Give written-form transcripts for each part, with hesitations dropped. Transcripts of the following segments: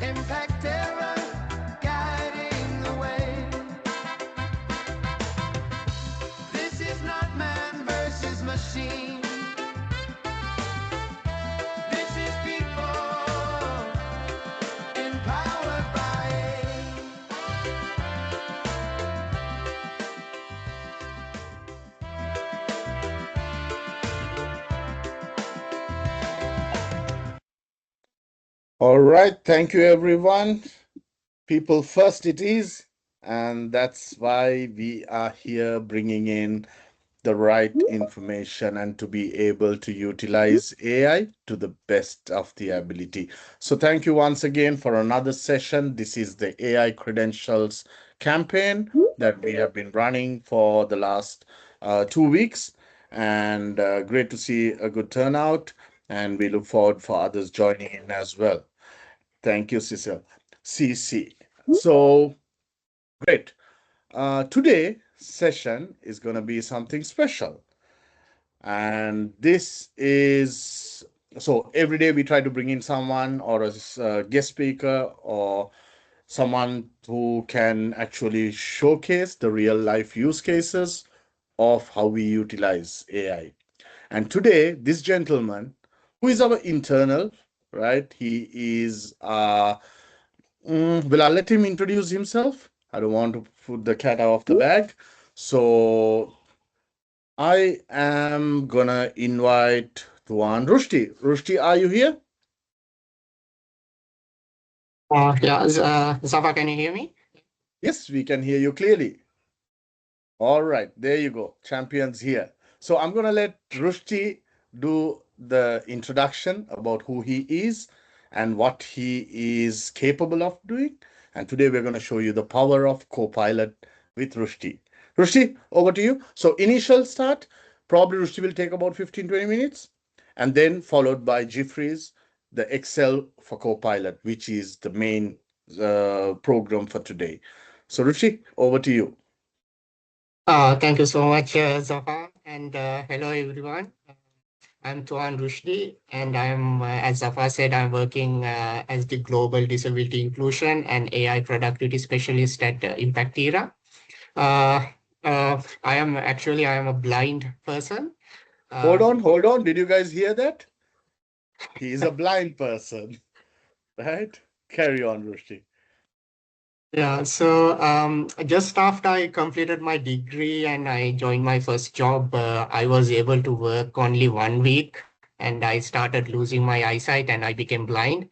impact terror, guiding the way. This is not man versus machine. This is people empowered by AI. All right, thank you everyone. People first it is, and that's why we are here bringing in the right information and to be able to utilize AI to the best of the ability. So thank you once again for another session. This is the AI credentials campaign that we have been running for the last 2 weeks, and great to see a good turnout. And we look forward for others joining in as well. Thank you, Cecil. CC. So great. Today session is going to be something special, and this is so every day we try to bring in someone or a guest speaker or someone who can actually showcase the real life use cases of how we utilize AI. And today, this gentleman, who is our internal, right? He is well, I'll let him introduce himself. I don't want to put the cat out of the bag. So I am gonna invite Tuan Rushdie. Rushdie, are you here? Yeah, Zafa, can you hear me? Yes, we can hear you clearly. All right, there you go. Champions here. So I'm gonna let Rushdie do the introduction about who he is and what he is capable of doing. And today we're gonna show you the power of Copilot with Rushdie. Rushdie, over to you. So initial start, probably Rushdie will take about 15-20 minutes, and then followed by Jeffries, the Excel for Copilot, which is the main program for today. So Rushdie, over to you. Thank you so much, Zafa, and hello everyone. I'm Tuan Rushdi, and as Zafa said, I'm working as the Global Disability Inclusion and AI Productivity Specialist at Impactera. Uh, I am a blind person. Hold Uh, on, hold on. Did you guys hear that? He is a blind person, right? Carry on, Rushdie. Yeah, just after I completed my degree and I joined my first job, I was able to work only 1 week and I started losing my eyesight and I became blind.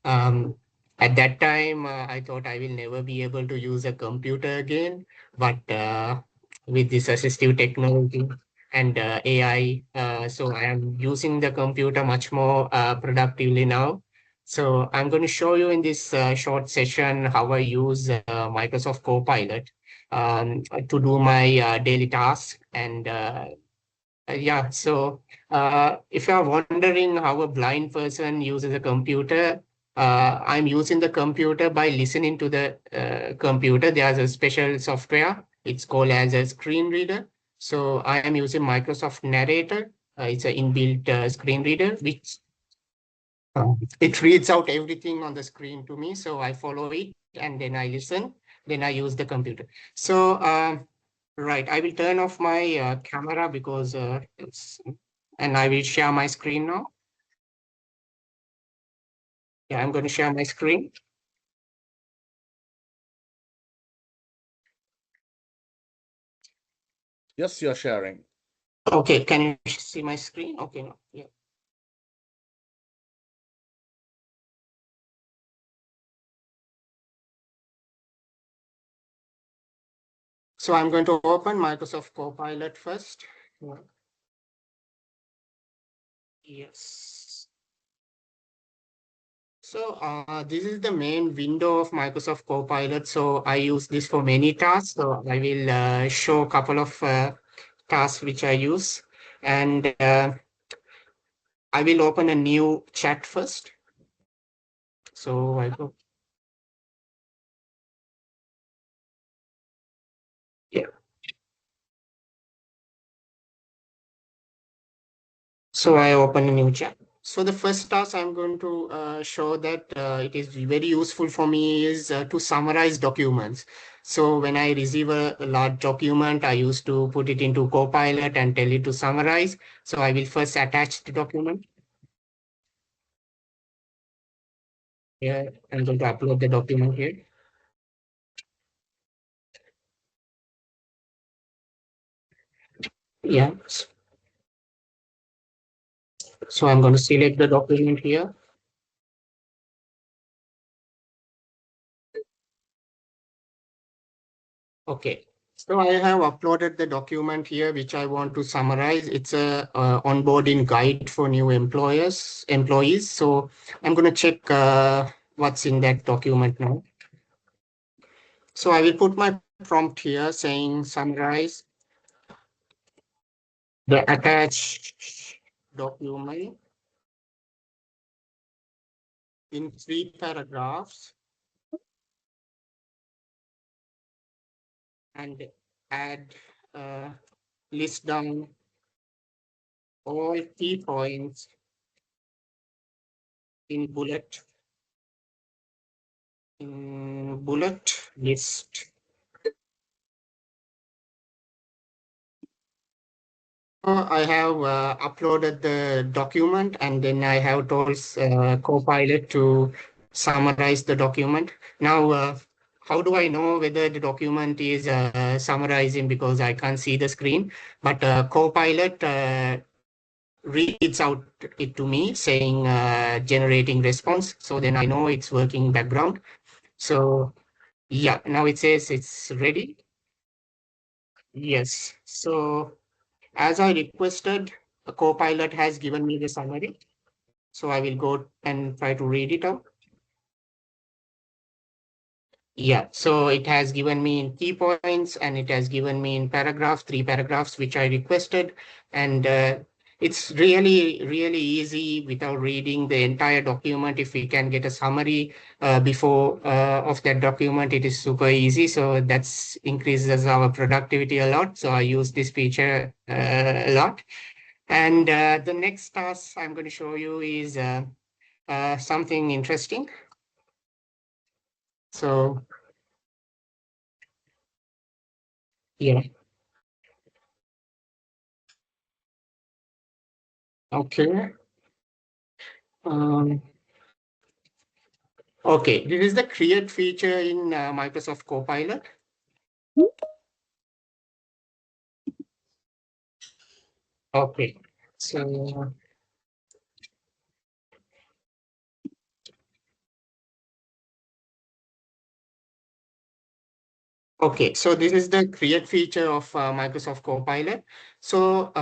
Um, at that time, I thought I will never be able to use a computer again, but with this assistive technology and AI, so I am using the computer much more productively now. So I'm going to show you in this short session how I use Microsoft Copilot to do my daily tasks. And yeah, so if you're wondering how a blind person uses a computer, I'm using the computer by listening to the computer. There's a special software. It's called as a screen reader. So I am using Microsoft Narrator. It's an inbuilt screen reader, which it reads out everything on the screen to me. So I follow it and then I listen. Then I use the computer. So right, I will turn off my camera because and I will share my screen now. Yeah, I'm going to share my screen. Yes, you're sharing. Okay, can you see my screen? Okay, no, yeah. So I'm going to open Microsoft Copilot first. Yeah. Yes. So this is the main window of Microsoft Copilot. So I use this for many tasks. So I will show a couple of tasks which I use. And I will open a new chat first. So I go, yeah. So I open a new chat. So the first task I'm going to show that it is very useful for me is to summarize documents. So when I receive a large document, I used to put it into Copilot and tell it to summarize. So I will first attach the document. Here, I'm going to upload the document here. Yeah. So I'm going to select the document here. Okay. So I have uploaded the document here, which I want to summarize. It's a onboarding guide for new employees. So I'm going to check what's in that document now. So I will put my prompt here saying summarize the attached document in 3 paragraphs and add list down all key points in bullet list. I have uploaded the document and then I have told Copilot to summarize the document. Now, how do I know whether the document is summarizing because I can't see the screen? But Copilot reads out it to me saying generating response. So then I know it's working background. So yeah, now it says it's ready. Yes. So as I requested, a Copilot has given me the summary. So I will go and try to read it out. Yeah, so it has given me in key points and it has given me in 3 paragraphs, which I requested. And it's really easy without reading the entire document. If we can get a summary before of that document, it is super easy. So that's increases our productivity a lot. So I use this feature a lot. And the next task I'm going to show you is something interesting. So, yeah, okay. Um, okay, this is the create feature in Microsoft Copilot. Okay, so okay, so this is the create feature of Microsoft Copilot. So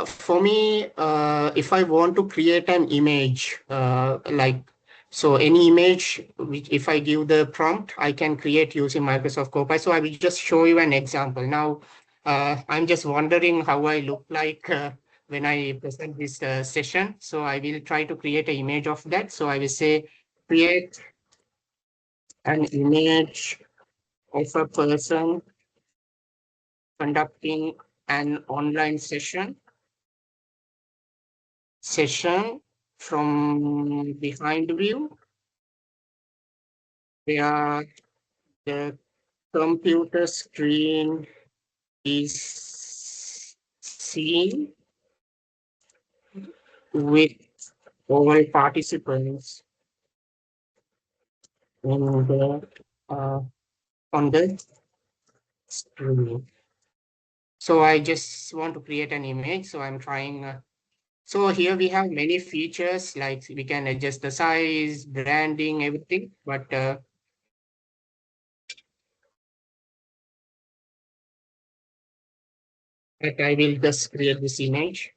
for me, if I want to create an image, so any image, which if I give the prompt, I can create using Microsoft Copilot. So I will just show you an example. Now, I'm just wondering how I look like when I present this session. So I will try to create an image of that. So I will say, create an image of a person conducting an online session from behind view where the computer screen is seen with all participants in uh, on the screen. So I just want to create an image. So I'm trying. So here we have many features like we can adjust the size, branding, everything. But I will just create this image.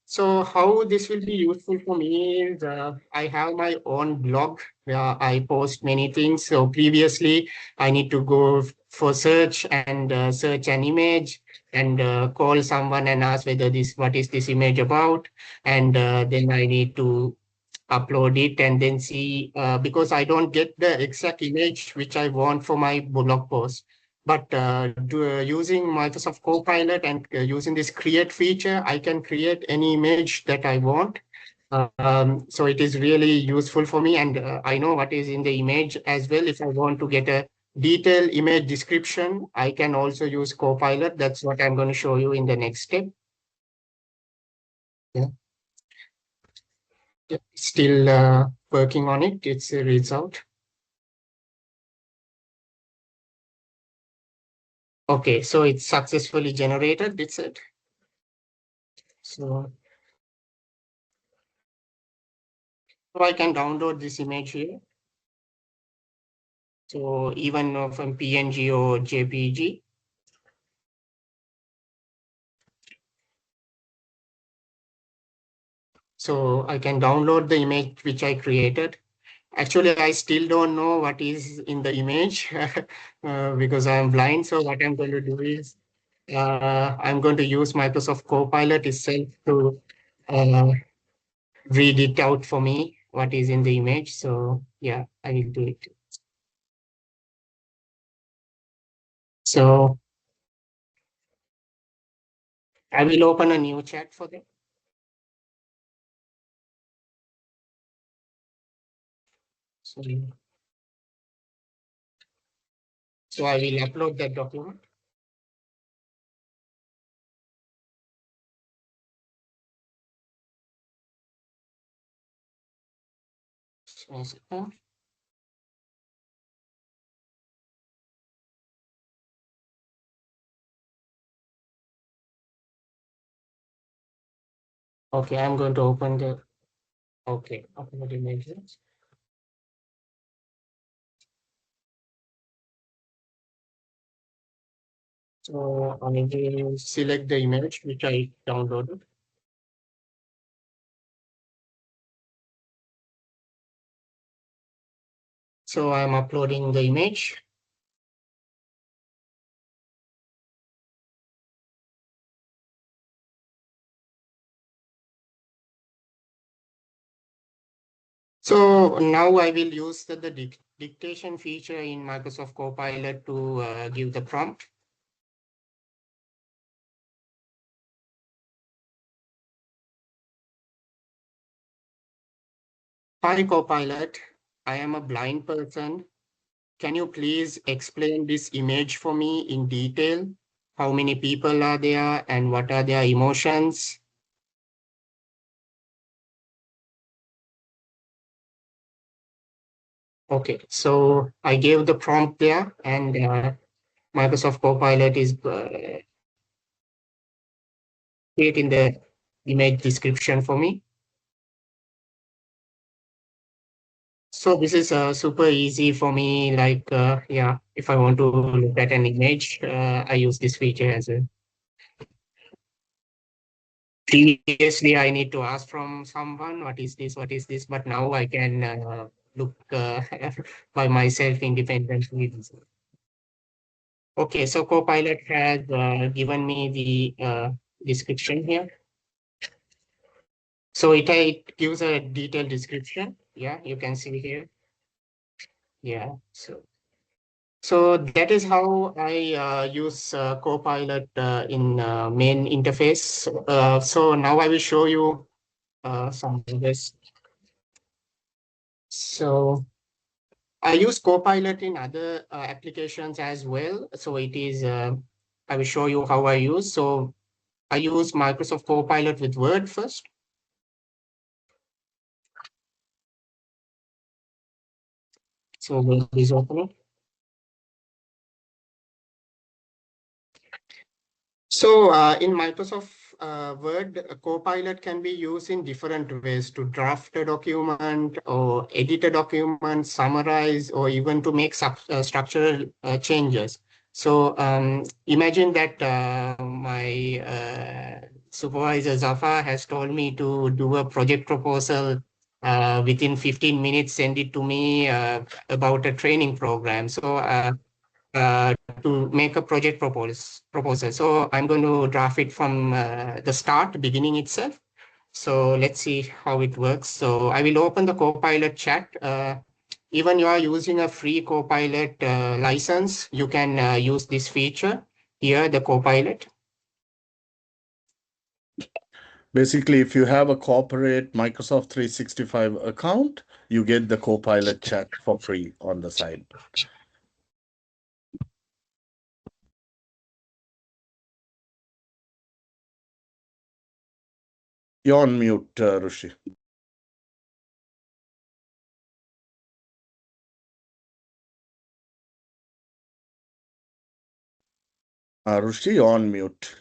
So how this will be useful for me is I have my own blog where I post many things. So previously I need to go for search and search an image and call someone and ask whether what is this image about, and then I need to upload it and then see because I don't get the exact image which I want for my blog post. But using Microsoft Copilot and using this create feature, I can create any image that I want So it is really useful for me, and I know what is in the image as well. If I want to get a detailed image description, I can also use Copilot. That's what I'm going to show you in the next step. Yeah, yeah. Still working on it. It's a result. Okay, so it's successfully generated. That's it. So I can download this image here. So even from PNG or JPG. So I can download the image which I created. Actually, I still don't know what is in the image because I'm blind. So what I'm going to do is I'm going to use Microsoft Copilot itself to uh, read it out for me, what is in the image. So yeah, I will do it. So I will open a new chat for them. So, so I will upload that document. So, okay, I'm going to open the, okay, upload images. So I will select the image which I downloaded. So I'm uploading the image. So now I will use the dictation feature in Microsoft Copilot to give the prompt. Hi Copilot, I am a blind person. Can you please explain this image for me in detail? How many people are there and what are their emotions? Okay, so I gave the prompt there, and Microsoft Copilot is creating the image description for me. So this is super easy for me. Like, yeah, if I want to look at an image, I use this feature as well. Previously, I need to ask from someone, what is this, what is this? But now I can look by myself independently. Okay, so Copilot has given me the description here. So it gives a detailed description. Yeah, you can see here. Yeah, so that is how I use Copilot in main interface. So now I will show you some of this. So I use Copilot in other applications as well. So it is, I will show you how I use. So I use Microsoft Copilot with Word first. So Word is opening. So in Microsoft Word, Copilot can be used in different ways to draft a document or edit a document, summarize, or even to make structural changes. So imagine that my supervisor Zafar has told me to do a project proposal within 15 minutes, send it to me about a training program. So uh, to make a project proposal. So I'm going to draft it from the start, beginning itself. So let's see how it works. So I will open the Copilot chat. Even you are using a free Copilot license, you can use this feature here, the Copilot. Basically, if you have a corporate Microsoft 365 account, you get the Copilot chat for free on the side. You're on mute, Rushi. Rushi, you're on mute.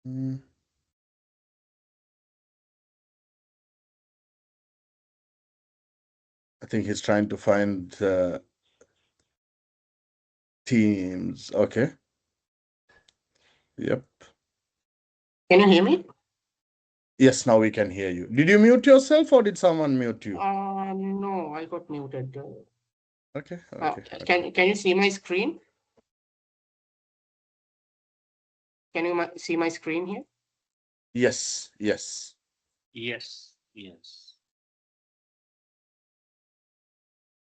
Mm, I think he's trying to find Teams. Okay. Yep. Can you hear me? Yes, now we can hear you. Did you mute yourself or did someone mute you? No, I got muted. Okay, okay, okay. Can you see my screen? Can you see my screen here? Yes, yes. Yes, yes.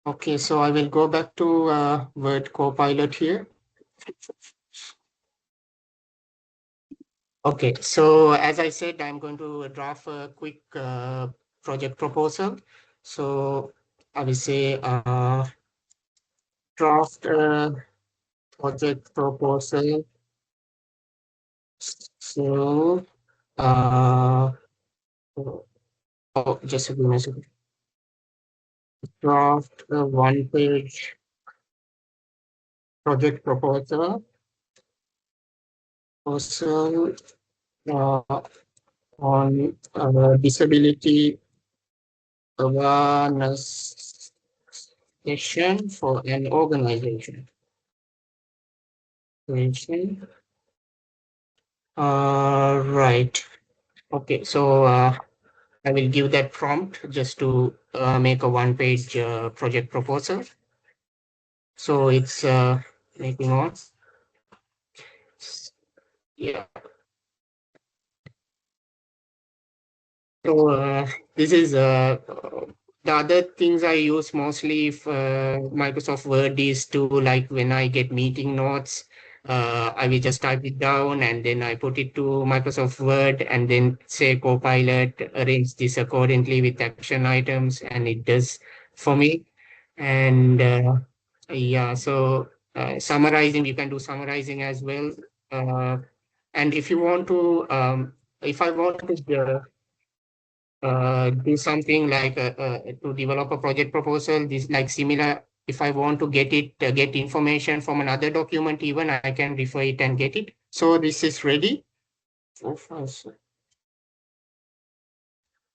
Okay, so I will go back to Word Copilot here. Okay, so as I said, I'm going to draft a quick project proposal. So I will say draft a project proposal. So just a minute. Draft a one-page project proposal uh, on disability awareness session for an organization. Right. Okay. So I will give that prompt just to make a one-page project proposal. So it's making on. Yeah. So this is the other things I use mostly if Microsoft Word is to like when I get meeting notes, I will just type it down and then I put it to Microsoft Word and then say Copilot arrange this accordingly with action items and it does for me. And yeah, so summarizing, you can do summarizing as well. Uh, and if you want to, if I want to do something like to develop a project proposal, this like similar, if I want to get it, get information from another document, even I can refer it and get it. So this is ready. So far,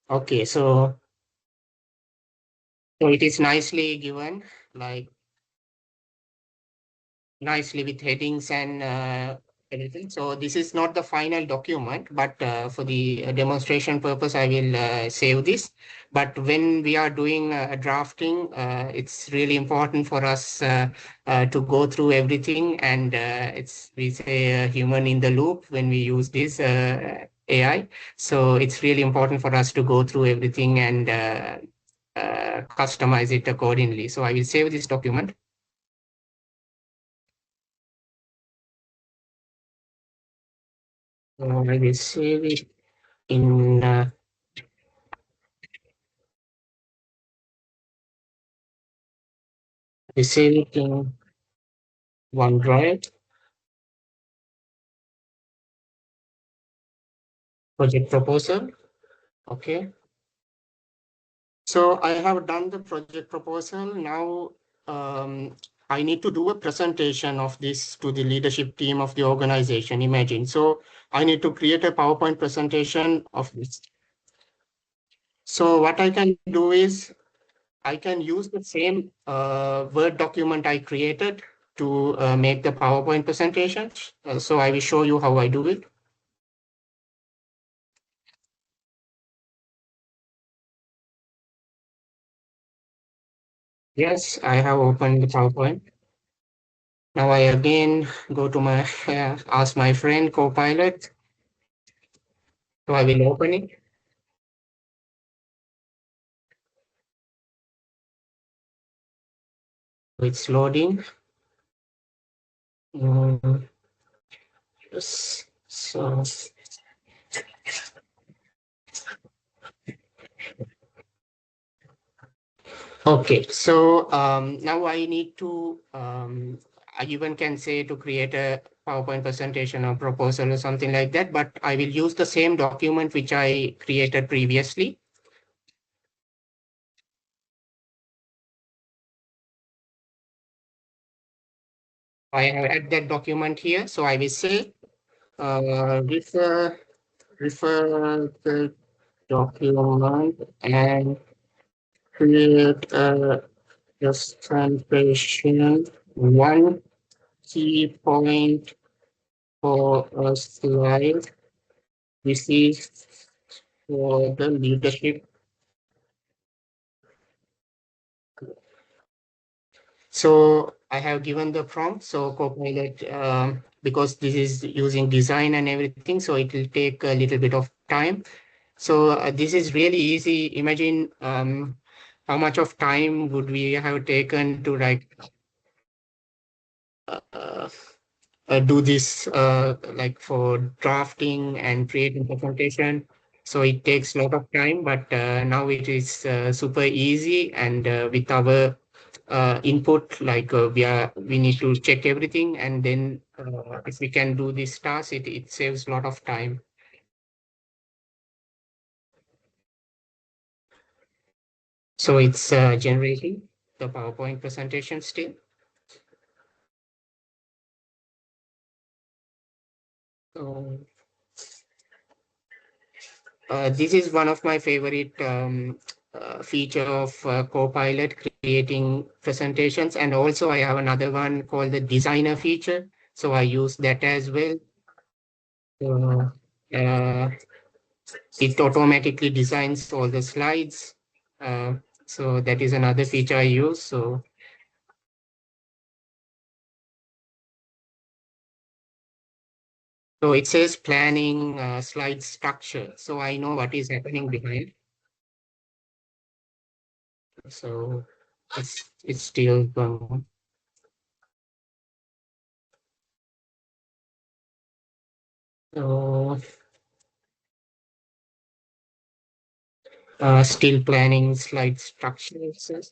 okay, so it is nicely given, like nicely with headings and everything. So this is not the final document, but for the demonstration purpose, I will save this. But when we are doing drafting, it's really important for us to go through everything. And it's we say human in the loop when we use this AI. So it's really important for us to go through everything and customize it accordingly. So I will save this document. I will save it in save it in OneDrive project proposal. Okay. So I have done the project proposal. Now I need to do a presentation of this to the leadership team of the organization. Imagine. So I need to create a PowerPoint presentation of this. So what I can do is I can use the same Word document I created to make the PowerPoint presentation. So I will show you how I do it. Yes, I have opened the PowerPoint. Now I again go to my ask my friend Copilot. So I will open it. It's loading. Mm, yes. So okay, so now I need to I even can say to create a PowerPoint presentation or proposal or something like that, but I will use the same document which I created previously. I have add that document here, so I will say refer the document and create a presentation. One key point for a slide. This is for the leadership. So I have given the prompt. So Copilot, because this is using design and everything, so it will take a little bit of time. So this is really easy. Imagine how much of time would we have taken to uh, do this like for drafting and creating presentation. So it takes a lot of time, but now it is super easy. And with our input, like we need to check everything, and then if we can do this task, it saves a lot of time. So it's generating the PowerPoint presentation still. So this is one of my favorite feature of Copilot, creating presentations. And also I have another one called the designer feature. So I use that as well. Uh, uh, it automatically designs all the slides. Uh, so that is another feature I use. So it says planning slide structure. So I know what is happening behind. So it's still going on. So still planning slide structure, it says.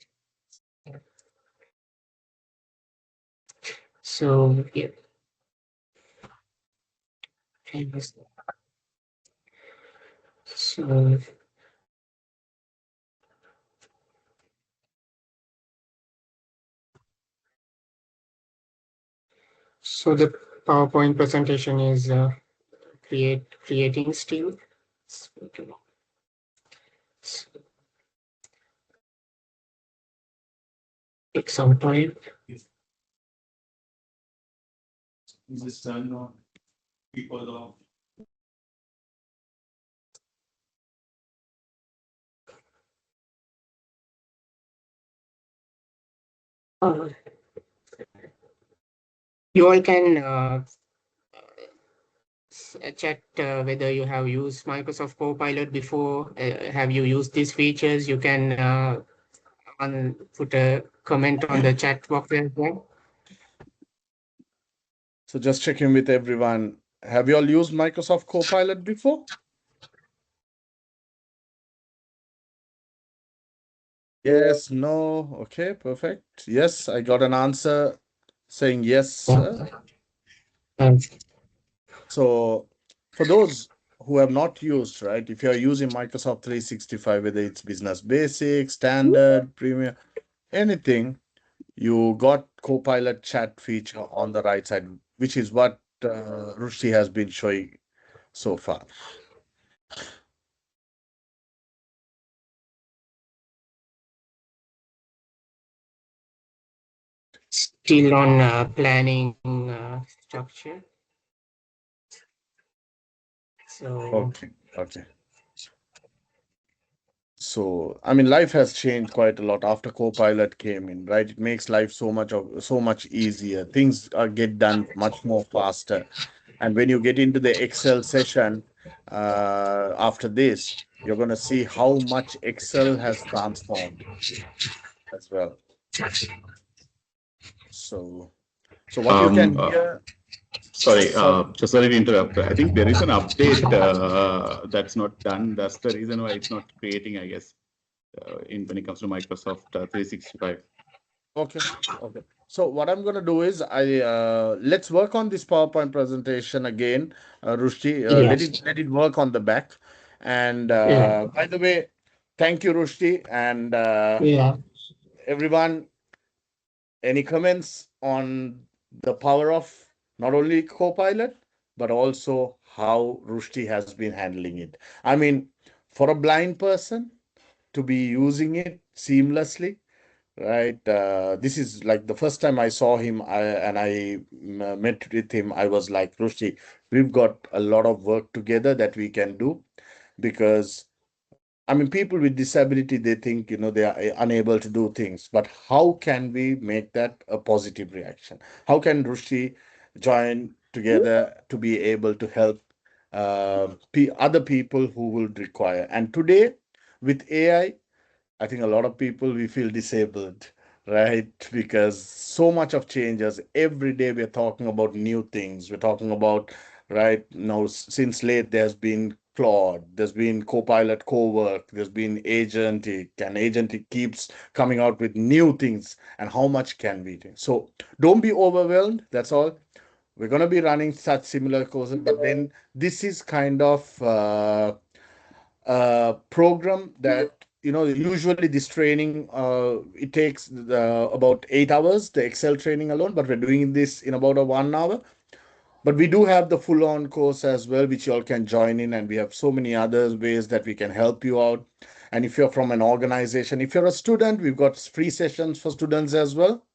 So yeah, so so the PowerPoint presentation is creating still. So, take some time. This turn on people off. Uh, you all can chat whether you have used Microsoft Copilot before. Have you used these features? You can put a comment on the chat box as well. So just checking with everyone. Have you all used Microsoft Copilot before? Yes, no. Okay, perfect. Yes, I got an answer saying yes, sir. Um, So for those who have not used, right, if you are using Microsoft 365, whether it's Business Basic, Standard, Premium, anything, you got Copilot chat feature on the right side, which is what Rushdie has been showing so far. Still on planning structure. So Okay, okay. So, I mean, life has changed quite a lot after Copilot came in, right? It makes life so much easier. Things get done much more faster. And when you get into the Excel session after this, you're going to see how much Excel has transformed as well. So, so what you Um, can uh, hear, Sorry, sorry. just sorry to interrupt. I think there is an update that's not done. That's the reason why it's not creating, I guess, in when it comes to Microsoft 365. Okay. Okay. So what I'm going to do is let's work on this PowerPoint presentation again, Rushdi. Yes. Let it work on the back. And Yeah. by the way, thank you, Rushdi, and Yeah. everyone. Any comments on the power of not only Copilot but also how Rushdi has been handling it? I mean, for a blind person to be using it seamlessly, right? This is like the first time I saw him, I met with him. I was like, Rushdi, we've got a lot of work together that we can do because I mean, people with disability, they think, they are unable to do things. But how can we make that a positive reaction? How can Rushdi join together to be able to help other people who will require? And today, with I think a lot of people we feel disabled, right? Because so much of changes every day. We're talking about new things. We're talking about right now since late. There's been Claude, there's been Copilot, Co-work, there's been Agentic, and Agentic keeps coming out with new things. And how much can we do? So don't be overwhelmed. That's all. We're going to be running such similar courses, but then this is kind of program that usually this training it takes about 8 hours, the Excel training alone, but we're doing this in about a 1 hour. But we do have the full on course as well, which you all can join in, and we have so many other ways that we can help you out. And if you're from an organization, if you're a student, we've got free sessions for students as well,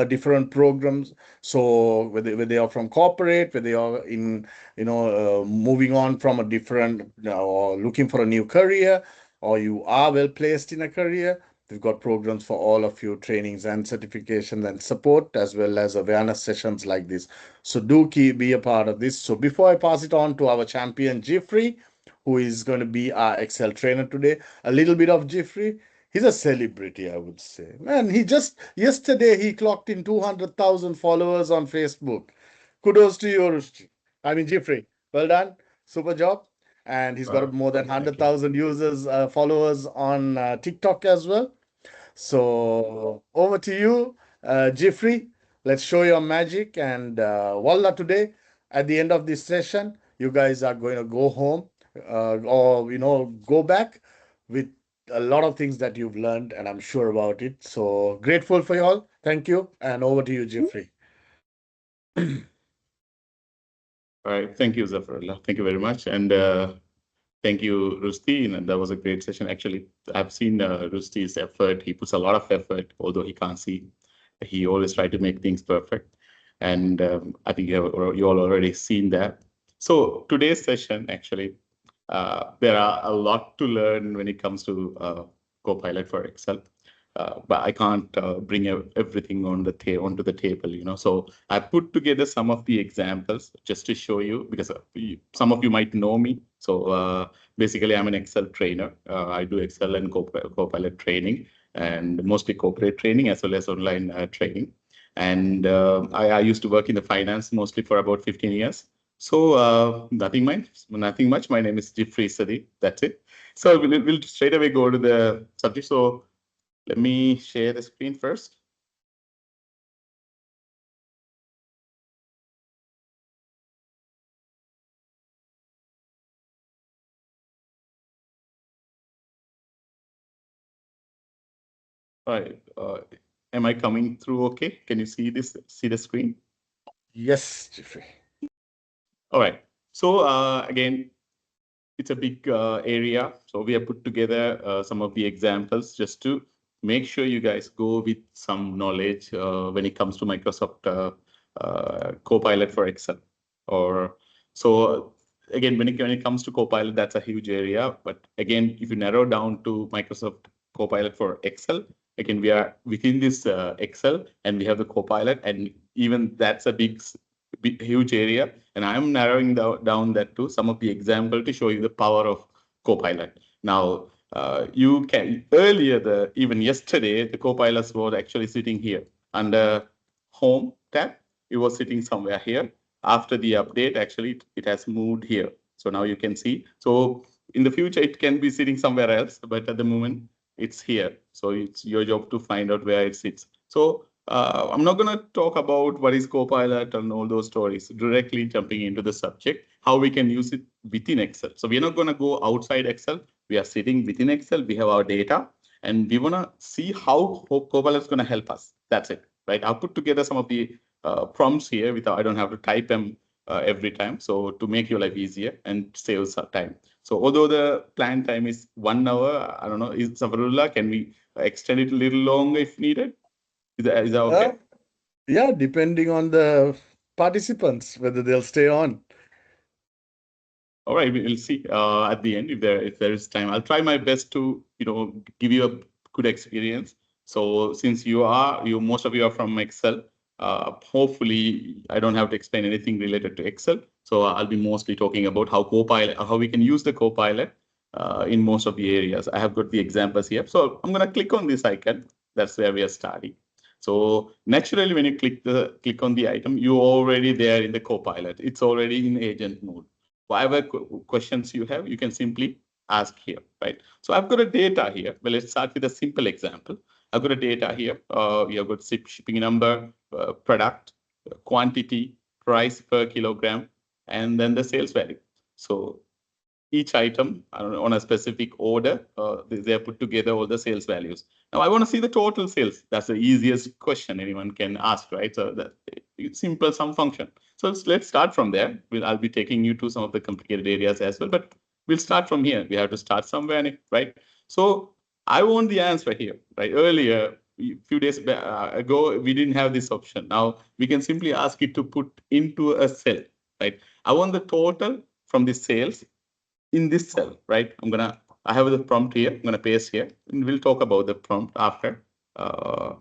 different programs. So whether they are from corporate, whether they are in, moving on from a different, or looking for a new career, or you are well placed in a career, we've got programs for all of you, trainings and certifications and support, as well as awareness sessions like this. So do be a part of this. So before I pass it on to our champion, Jeffrey, who is going to be our Excel trainer today, a little bit of Jeffrey. He's a celebrity, I would say. Man, he just yesterday he clocked in 200,000 followers on Facebook. Kudos to you, Rushdi. I mean, Jeffrey. Well done. Super job. And he's got more than Thank you. 100,000 users, followers on TikTok as well. So over to you, Jeffrey. Let's show your magic. And voila, today, at the end of this session, you guys are going to go home or, go back with a lot of things that you've learned, and I'm sure about it. So grateful for you all. Thank you. And over to you, Jeffrey. All right. Thank you, Zafarullah. Thank you very much. And thank you, Rusti. And that was a great session. Actually, I've seen Rusti's effort. He puts a lot of effort, although he can't see. He always tries to make things perfect. And I think you all already seen that. So today's session, actually, there are a lot to learn when it comes to Copilot for Excel. But I can't bring everything onto the table. So I put together some of the examples just to show you, because some of you might know me. So basically, I'm an Excel trainer. I do Excel and Copilot training, and mostly corporate training as well as online training. And I used to work in the finance mostly for about 15 years. So nothing much. My name is Jeffrey Sadi. That's it. So we'll straight away go to the subject. So let me share the screen first. All right. Am I coming through okay? Can you see the screen? Yes, Jeffrey. All right. So again, it's a big area. So we have put together some of the examples just to make sure you guys go with some knowledge when it comes to Microsoft Copilot for Excel. So again, when it comes to Copilot, that's a huge area. But again, if you narrow down to Microsoft Copilot for Excel, again, we are within this Excel, and we have the Copilot, and even that's a big huge area. And I'm narrowing down that to some of the example to show you the power of Copilot. Now, you can earlier, even yesterday, the Copilot was actually sitting here under Home tab. It was sitting somewhere here. After the update, actually, it has moved here. So now you can see. So in the future, it can be sitting somewhere else, but at the moment, it's here. So it's your job to find out where it sits. So I'm not going to talk about what is Copilot and all those stories, directly jumping into the subject, how we can use it within Excel. So we're not going to go outside Excel. We are sitting within Excel. We have our data, and we want to see how Copilot is going to help us. That's it, right? I'll put together some of the prompts here without, I don't have to type them every time. So to make your life easier and save some time. So although the planned time is 1 hour, I don't know, is Safarullah, can we extend it a little longer if needed? Is that okay? Yeah, depending on the participants, whether they'll stay on. All right, we'll see at the end if there is time. I'll try my best to give you a good experience. So since most of you are from Excel, hopefully I don't have to explain anything related to Excel. So I'll be mostly talking about how we can use the Copilot in most of the areas. I have got the examples here. So I'm going to click on this icon. That's where we are starting. So naturally, when you click on the item, you're already there in the Copilot. It's already in agent mode. Whatever questions you have, you can simply ask here, right? So I've got a data here. Well, let's start with a simple example. I've got a data here. We have got shipping number, product, quantity, price per kilogram, and then the sales value. So each item on a specific order, they are put together all the sales values. Now I want to see the total sales. That's the easiest question anyone can ask, right? So that simple sum function. So let's start from there. I'll be taking you to some of the complicated areas as well, but we'll start from here. We have to start somewhere, right? So I want the answer here, right? Earlier, a few days ago, we didn't have this option. Now we can simply ask it to put into a cell, right? I want the total from the sales in this cell, right? I have the prompt here. I'm gonna paste here, and we'll talk about the prompt after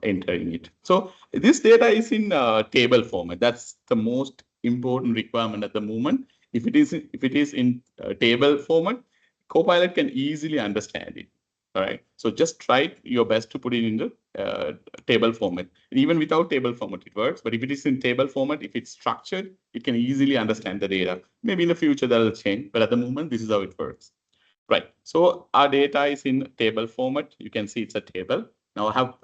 entering it. So this data is in table format. That's the most important requirement at the moment. If it is in table format, Copilot can easily understand it. All right. So just try your best to put it in the table format. And even without table format, it works. But if it is in table format, if it's structured, it can easily understand the data. Maybe in the future that will change, but at the moment, this is how it works. Right. So our data is in table format. You can see it's a table. Now I have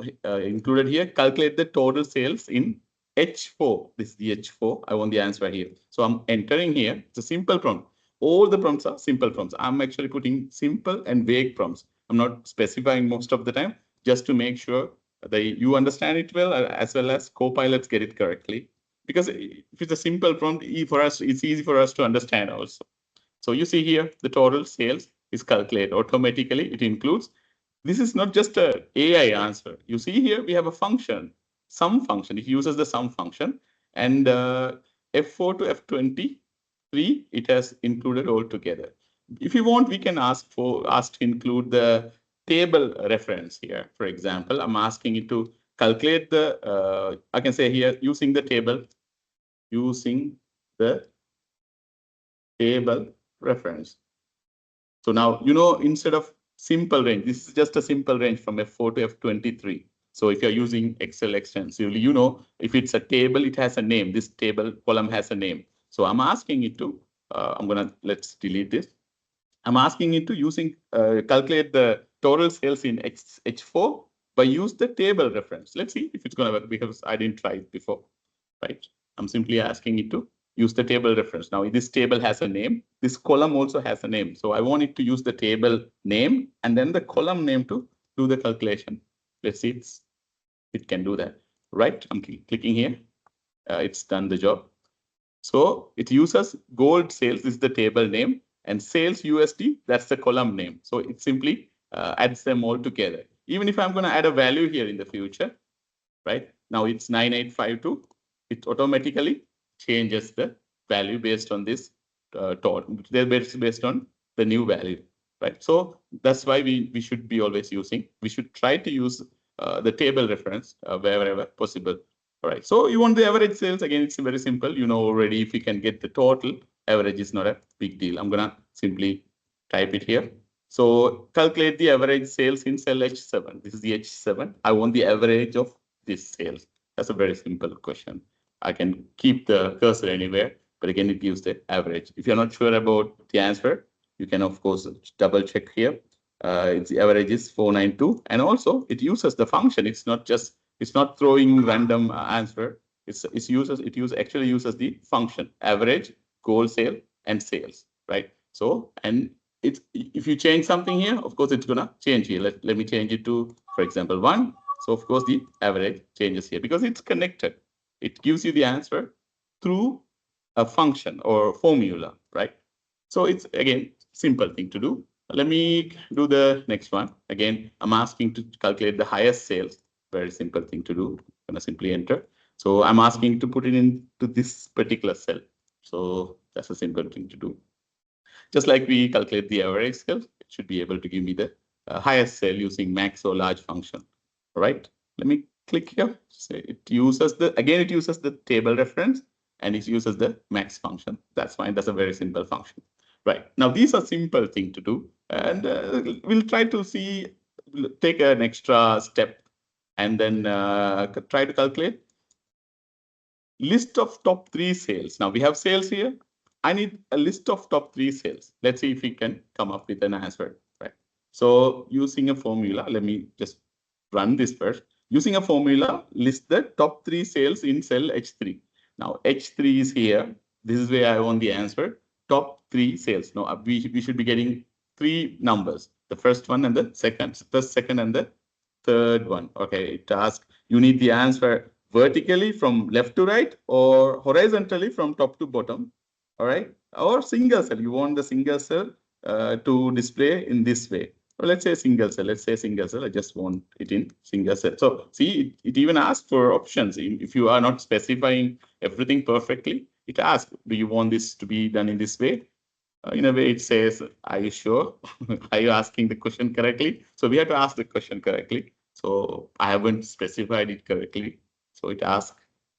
included here, calculate the total sales in H4. This is the H4. I want the answer here. So I'm entering here. It's a simple prompt. All the prompts are simple prompts. I'm actually putting simple and vague prompts. I'm not specifying most of the time, just to make sure that you understand it well, as well as Copilots get it correctly. Because if it's a simple prompt, for us, it's easy for us to understand also. So you see here, the total sales is calculated automatically. It includes, this is not just a AI answer. You see here, we have a function, sum function. It uses the sum function, and F4 to F23, it has included all together. If you want, we can ask to include the table reference here. For example, I'm asking it to calculate the, I can say here, using the table reference. So now, instead of simple range, this is just a simple range from F4 to F23. So if you're using Excel extensively, if it's a table, it has a name. This table column has a name. So I'm asking it to, let's delete this. I'm asking it to calculate the total sales in H4 by use the table reference. Let's see if it's going to work, because I didn't try it before, right? I'm simply asking it to use the table reference. Now, this table has a name. This column also has a name. So I want it to use the table name and then the column name to do the calculation. Let's see, it can do that, right? I'm clicking here. It's done the job. So it uses gold sales, this is the table name, and sales USD, that's the column name. So it simply adds them all together. Even if I'm going to add a value here in the future, right? Now it's 9852. It automatically changes the value based on this they're based on the new value, right? So that's why we should be always using, we should try to use the table reference wherever possible. All right, so you want the average sales. Again, it's very simple. You know already, if you can get the total, average is not a big deal. I'm gonna simply type it here. So calculate the average sales in cell H7. This is the H7. I want the average of this sales. That's a very simple question. I can keep the cursor anywhere, but again, it gives the average. If you're not sure about the answer, you can of course double check here. It's the average is 492, and also it uses the function. It's not throwing random answer. It actually uses the function average, goal sale, and sales, right? So, and it's, if you change something here, of course it's gonna change here. Let me change it to, for example, 1. So of course the average changes here because it's connected. It gives you the answer through a function or formula, right? So it's, again, simple thing to do. Let me do the next one. Again, I'm asking to calculate the highest sales. Very simple thing to do. I'm gonna simply enter. So I'm asking to put it into this particular cell. So that's a simple thing to do. Just like we calculate the average sales, it should be able to give me the highest sale using max or large function. All right, let me click here. So it uses the table reference, and it uses the max function. That's fine. That's a very simple function. Right, now these are simple thing to do, and we'll try to take an extra step and then try to calculate list of top 3 sales. Now we have sales here. I need a list of top 3 sales. Let's see if we can come up with an answer, right? So using a formula, let me just run this first. Using a formula, list the top 3 sales in cell H3. Now H3 is here. This is where I want the answer. Top 3 sales. Now we should be getting 3 numbers. The first one and the second and the third one. Okay, it asks, you need the answer vertically from left to right or horizontally from top to bottom. All right, or single cell. You want the single cell to display in this way. Or let's say single cell. I just want it in single cell. So see, it even asks for options. If you are not specifying everything perfectly, it asks, do you want this to be done in this way? In a way, it says, are you sure? Are you asking the question correctly? So we have to ask the question correctly. So I haven't specified it correctly. So it asks,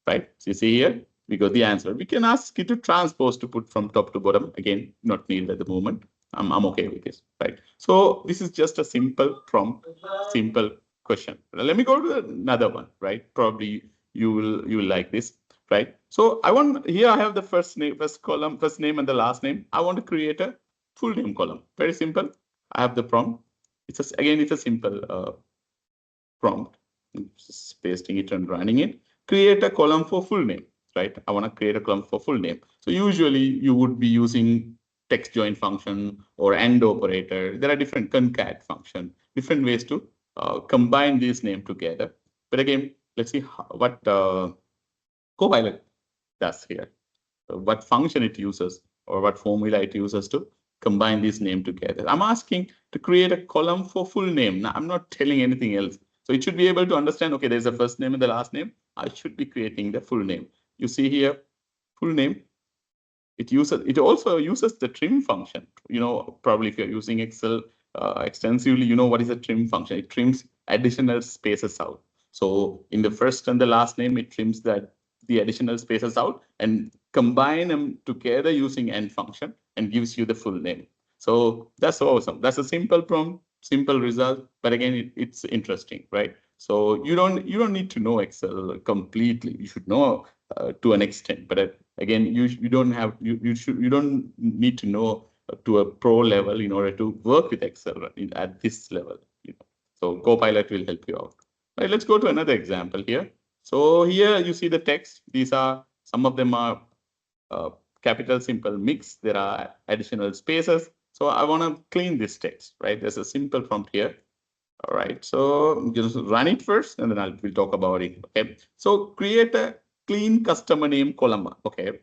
right? So you see here, we got the answer. We can ask it to transpose to put from top to bottom. Again, not needed at the moment. I'm okay with this, right? So this is just a simple prompt, simple question. Let me go to another one, right? Probably you will like this, right? So I want, here I have the first column, first name and the last name. I want to create a full name column. Very simple. I have the prompt. It's a simple prompt. Just pasting it and running it. Create a column for full name, right? I want to create a column for full name. So usually you would be using text join function or AND operator. There are different concat function, different ways to combine these names together. But again, let's see what Copilot does here. What function it uses or what formula it uses to combine these names together. I'm asking to create a column for full name. Now, I'm not telling anything else. So it should be able to understand, okay, there's a first name and the last name. I should be creating the full name. You see here, full name. It also uses the trim function. You know, probably if you're using Excel extensively, you know what is a trim function. It trims additional spaces out. So in the first and the last name, it trims the additional spaces out and combine them together using AND function and gives you the full name. So that's awesome. That's a simple prompt, simple result, but again, it's interesting, right? So you don't need to know Excel completely. You should know to an extent, but again, you don't need to know to a pro level in order to work with Excel at this level. You know? So Copilot will help you out. Right, let's go to another example here. So here you see the text. These are, some of them are capital simple mix. There are additional spaces. So I want to clean this text, right? There's a simple prompt here. All right, so just run it first and then we'll talk about it. Okay, so create a clean customer name column. Okay,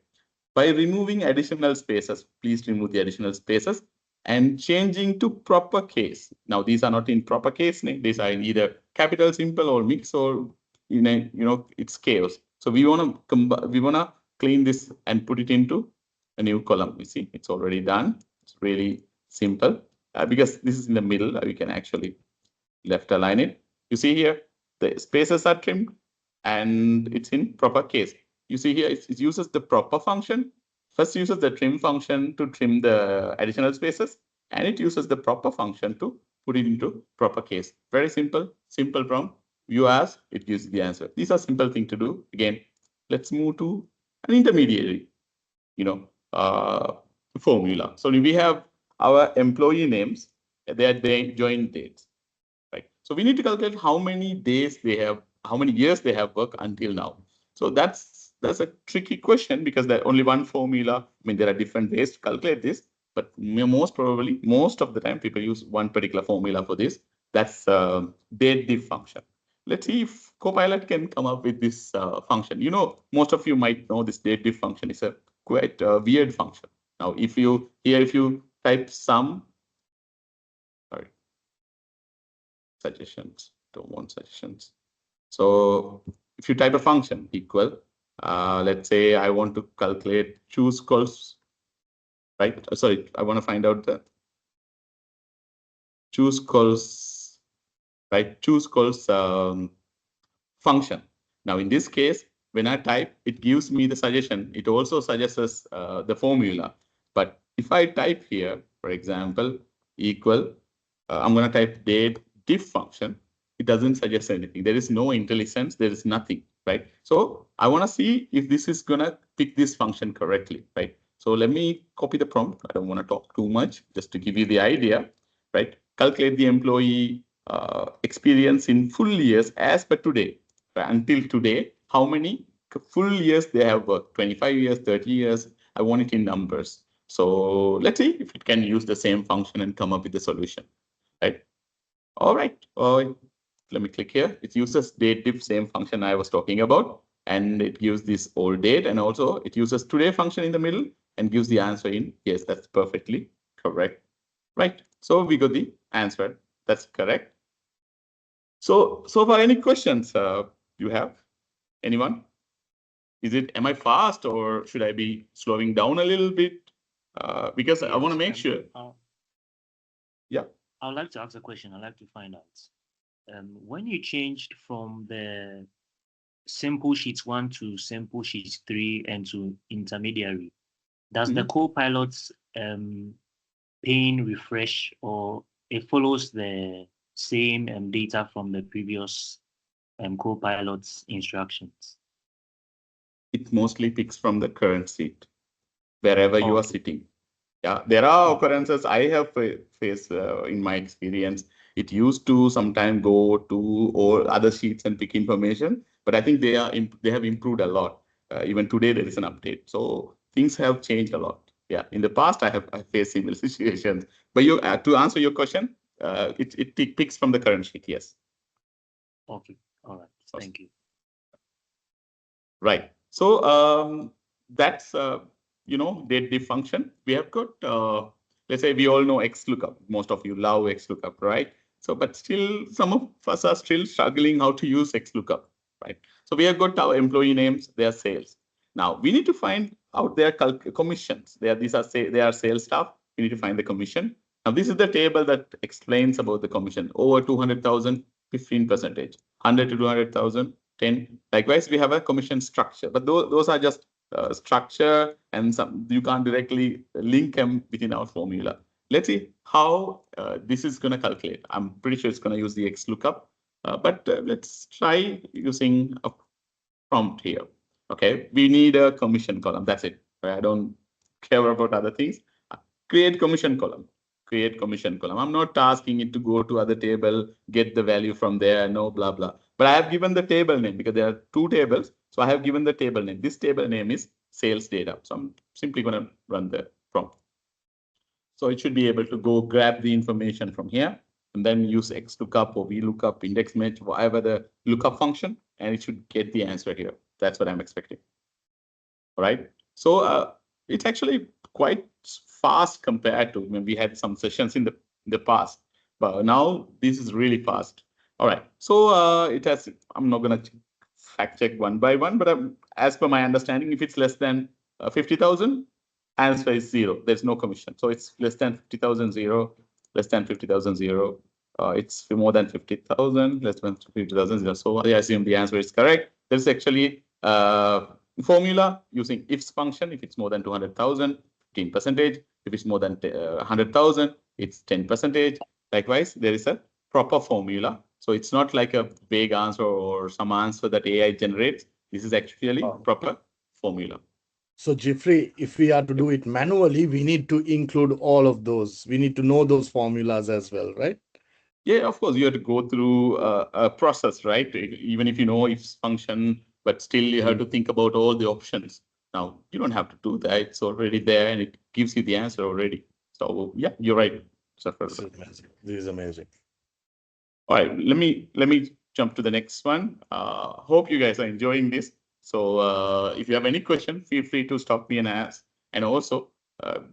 by removing additional spaces, please remove the additional spaces and changing to proper case. Now these are not in proper case name. These are in either capital simple or mix or it's chaos. So we want to clean this and put it into a new column. You see, it's already done. It's really simple because this is in the middle. You can actually left align it. You see here, the spaces are trimmed and it's in proper case. You see here, it uses the proper function. First uses the trim function to trim the additional spaces, and it uses the proper function to put it into proper case. Very simple, simple prompt. You ask, it gives the answer. These are simple thing to do. Again, let's move to an intermediary, formula. So we have our employee names, their join dates, right? So we need to calculate how many days they have, how many years they have worked until now. So that's a tricky question because there's only one formula. I mean, there are different ways to calculate this, but most of the time people use one particular formula for this. That's date diff function. Let's see if Copilot can come up with this function. Most of you might know this date diff function is a quite weird function. Now, if you type sum, sorry, suggestions, don't want suggestions. So if you type a function equal, let's say I want to calculate choose calls, right? Sorry, I want to find out the choose calls, right? Choose calls function. Now in this case, when I type, it gives me the suggestion. It also suggests the formula. But if I type here, for example, equal, I'm going to type date diff function. It doesn't suggest anything. There is no IntelliSense. There is nothing, right? So I want to see if this is going to pick this function correctly, right? So let me copy the prompt. I don't want to talk too much, just to give you the idea, right? Calculate the employee experience in full years as per today. Until today, how many full years they have worked, 25 years, 30 years. I want it in numbers. So let's see if it can use the same function and come up with the solution, right? All right. Let me click here. It uses date diff, same function I was talking about, and it gives this old date, and also it uses today function in the middle and gives the answer in. Yes, that's perfectly correct. Right. So we got the answer. That's correct. So far, any questions you have? Anyone? Am I fast or should I be slowing down a little bit? Because I want to make sure. Yeah. I would like to ask a question. I'd like to find out. When you changed from the simple sheets 1 to simple sheets 3 and to intermediary, does the Copilot's pane refresh, or it follows the same data from the previous Copilot's instructions? It mostly picks from the current seat, wherever you are sitting. Yeah, there are occurrences I have faced in my experience. It used to sometimes go to all other sheets and pick information, but I think they have improved a lot. Even today there is an update, so things have changed a lot. Yeah, in the past I faced similar situations. But to answer your question, it picks from the current sheet. Yes. Okay. All right. Thank you. Right. So that's date diff function. We have got let's say we all know XLOOKUP. Most of you love XLOOKUP, right? So, but still some of us are still struggling how to use XLOOKUP, right? So we have got our employee names, their sales. Now we need to find out their commissions. They are sales staff. We need to find the commission. Now this is the table that explains about the commission. Over 200,000, 15%. 100 to 200,000, 10. Likewise, we have a commission structure, but those are just structure, and some you can't directly link them within our formula. Let's see how this is going to calculate. I'm pretty sure it's going to use the XLOOKUP, but let's try using a prompt here. Okay, we need a commission column. That's it. I don't care about other things. Create commission column. Create commission column. I'm not asking it to go to other table, get the value from there, no blah blah. But I have given the table name because there are two tables. So I have given the table name. This table name is sales data. So I'm simply going to run the prompt. So it should be able to go grab the information from here and then use XLOOKUP or VLOOKUP, index match, whatever the lookup function, and it should get the answer here. That's what I'm expecting. All right. So it's actually quite fast compared to when we had some sessions in the past, but now this is really fast. All right. So it has. I'm not gonna fact check one by one, but as per my understanding, if it's less than 50,000, answer is 0. There's no commission. So it's less than 50,000, 0, less than 50,000, 0. It's more than 50,000, less than 50,000, 0. So I assume the answer is correct. There's actually formula using ifs function. If it's more than 200,000, 15%. If it's more than 100,000, it's 10%. Likewise, there is a proper formula. So it's not like a vague answer or some answer that AI generates. This is actually proper formula. So Jeffrey, if we are to do it manually, we need to include all of those. We need to know those formulas as well, right? Yeah, of course, you have to go through a process, right? Even if you know ifs function, but still you have to think about all the options. Now, you don't have to do that. It's already there and it gives you the answer already. So yeah, you're right. This is amazing. This is amazing. All right, let me jump to the next one. Hope you guys are enjoying this. So if you have any question, feel free to stop me and ask. And also,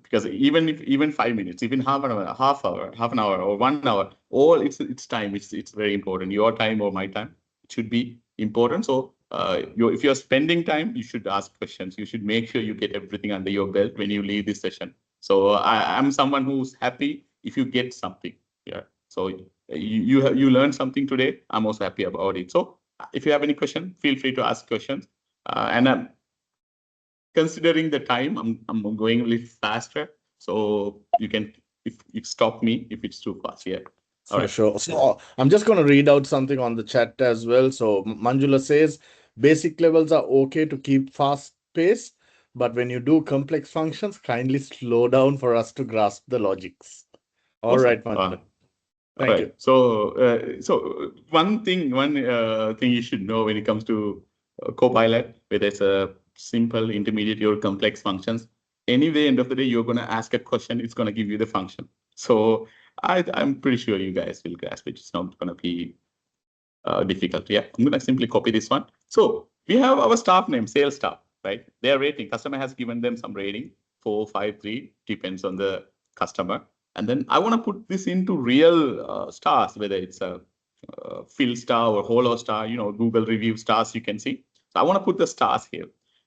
because even 5 minutes, even half an hour, or 1 hour, all it's time. It's very important. Your time or my time, it should be important. So if you're spending time, you should ask questions. You should make sure you get everything under your belt when you leave this session. So I'm someone who's happy if you get something. Yeah. So you learned something today. I'm also happy about it. So if you have any question, feel free to ask questions. And I'm considering the time, I'm going a little faster. So you can if you stop me if it's too fast. Yeah. All right. Sure. So I'm just going to read out something on the chat as well. So Manjula says basic levels are okay to keep fast pace, but when you do complex functions, kindly slow down for us to grasp the logics. All Awesome. right, Manjula. Thank you. So one thing you should know when it comes to Copilot, whether it's a simple, intermediate, or complex functions, anyway, end of the day, you're going to ask a question, it's going to give you the function. So I'm pretty sure you guys will grasp it. It's not going to be difficult. Yeah, I'm going to simply copy this one. So we have our staff name, sales staff, right? Their rating, customer has given them some rating, 4, 5, 3, depends on the customer. And then I want to put this into real stars, whether it's a Phil star or Holo star, Google review stars you can see. So I want to put the stars here.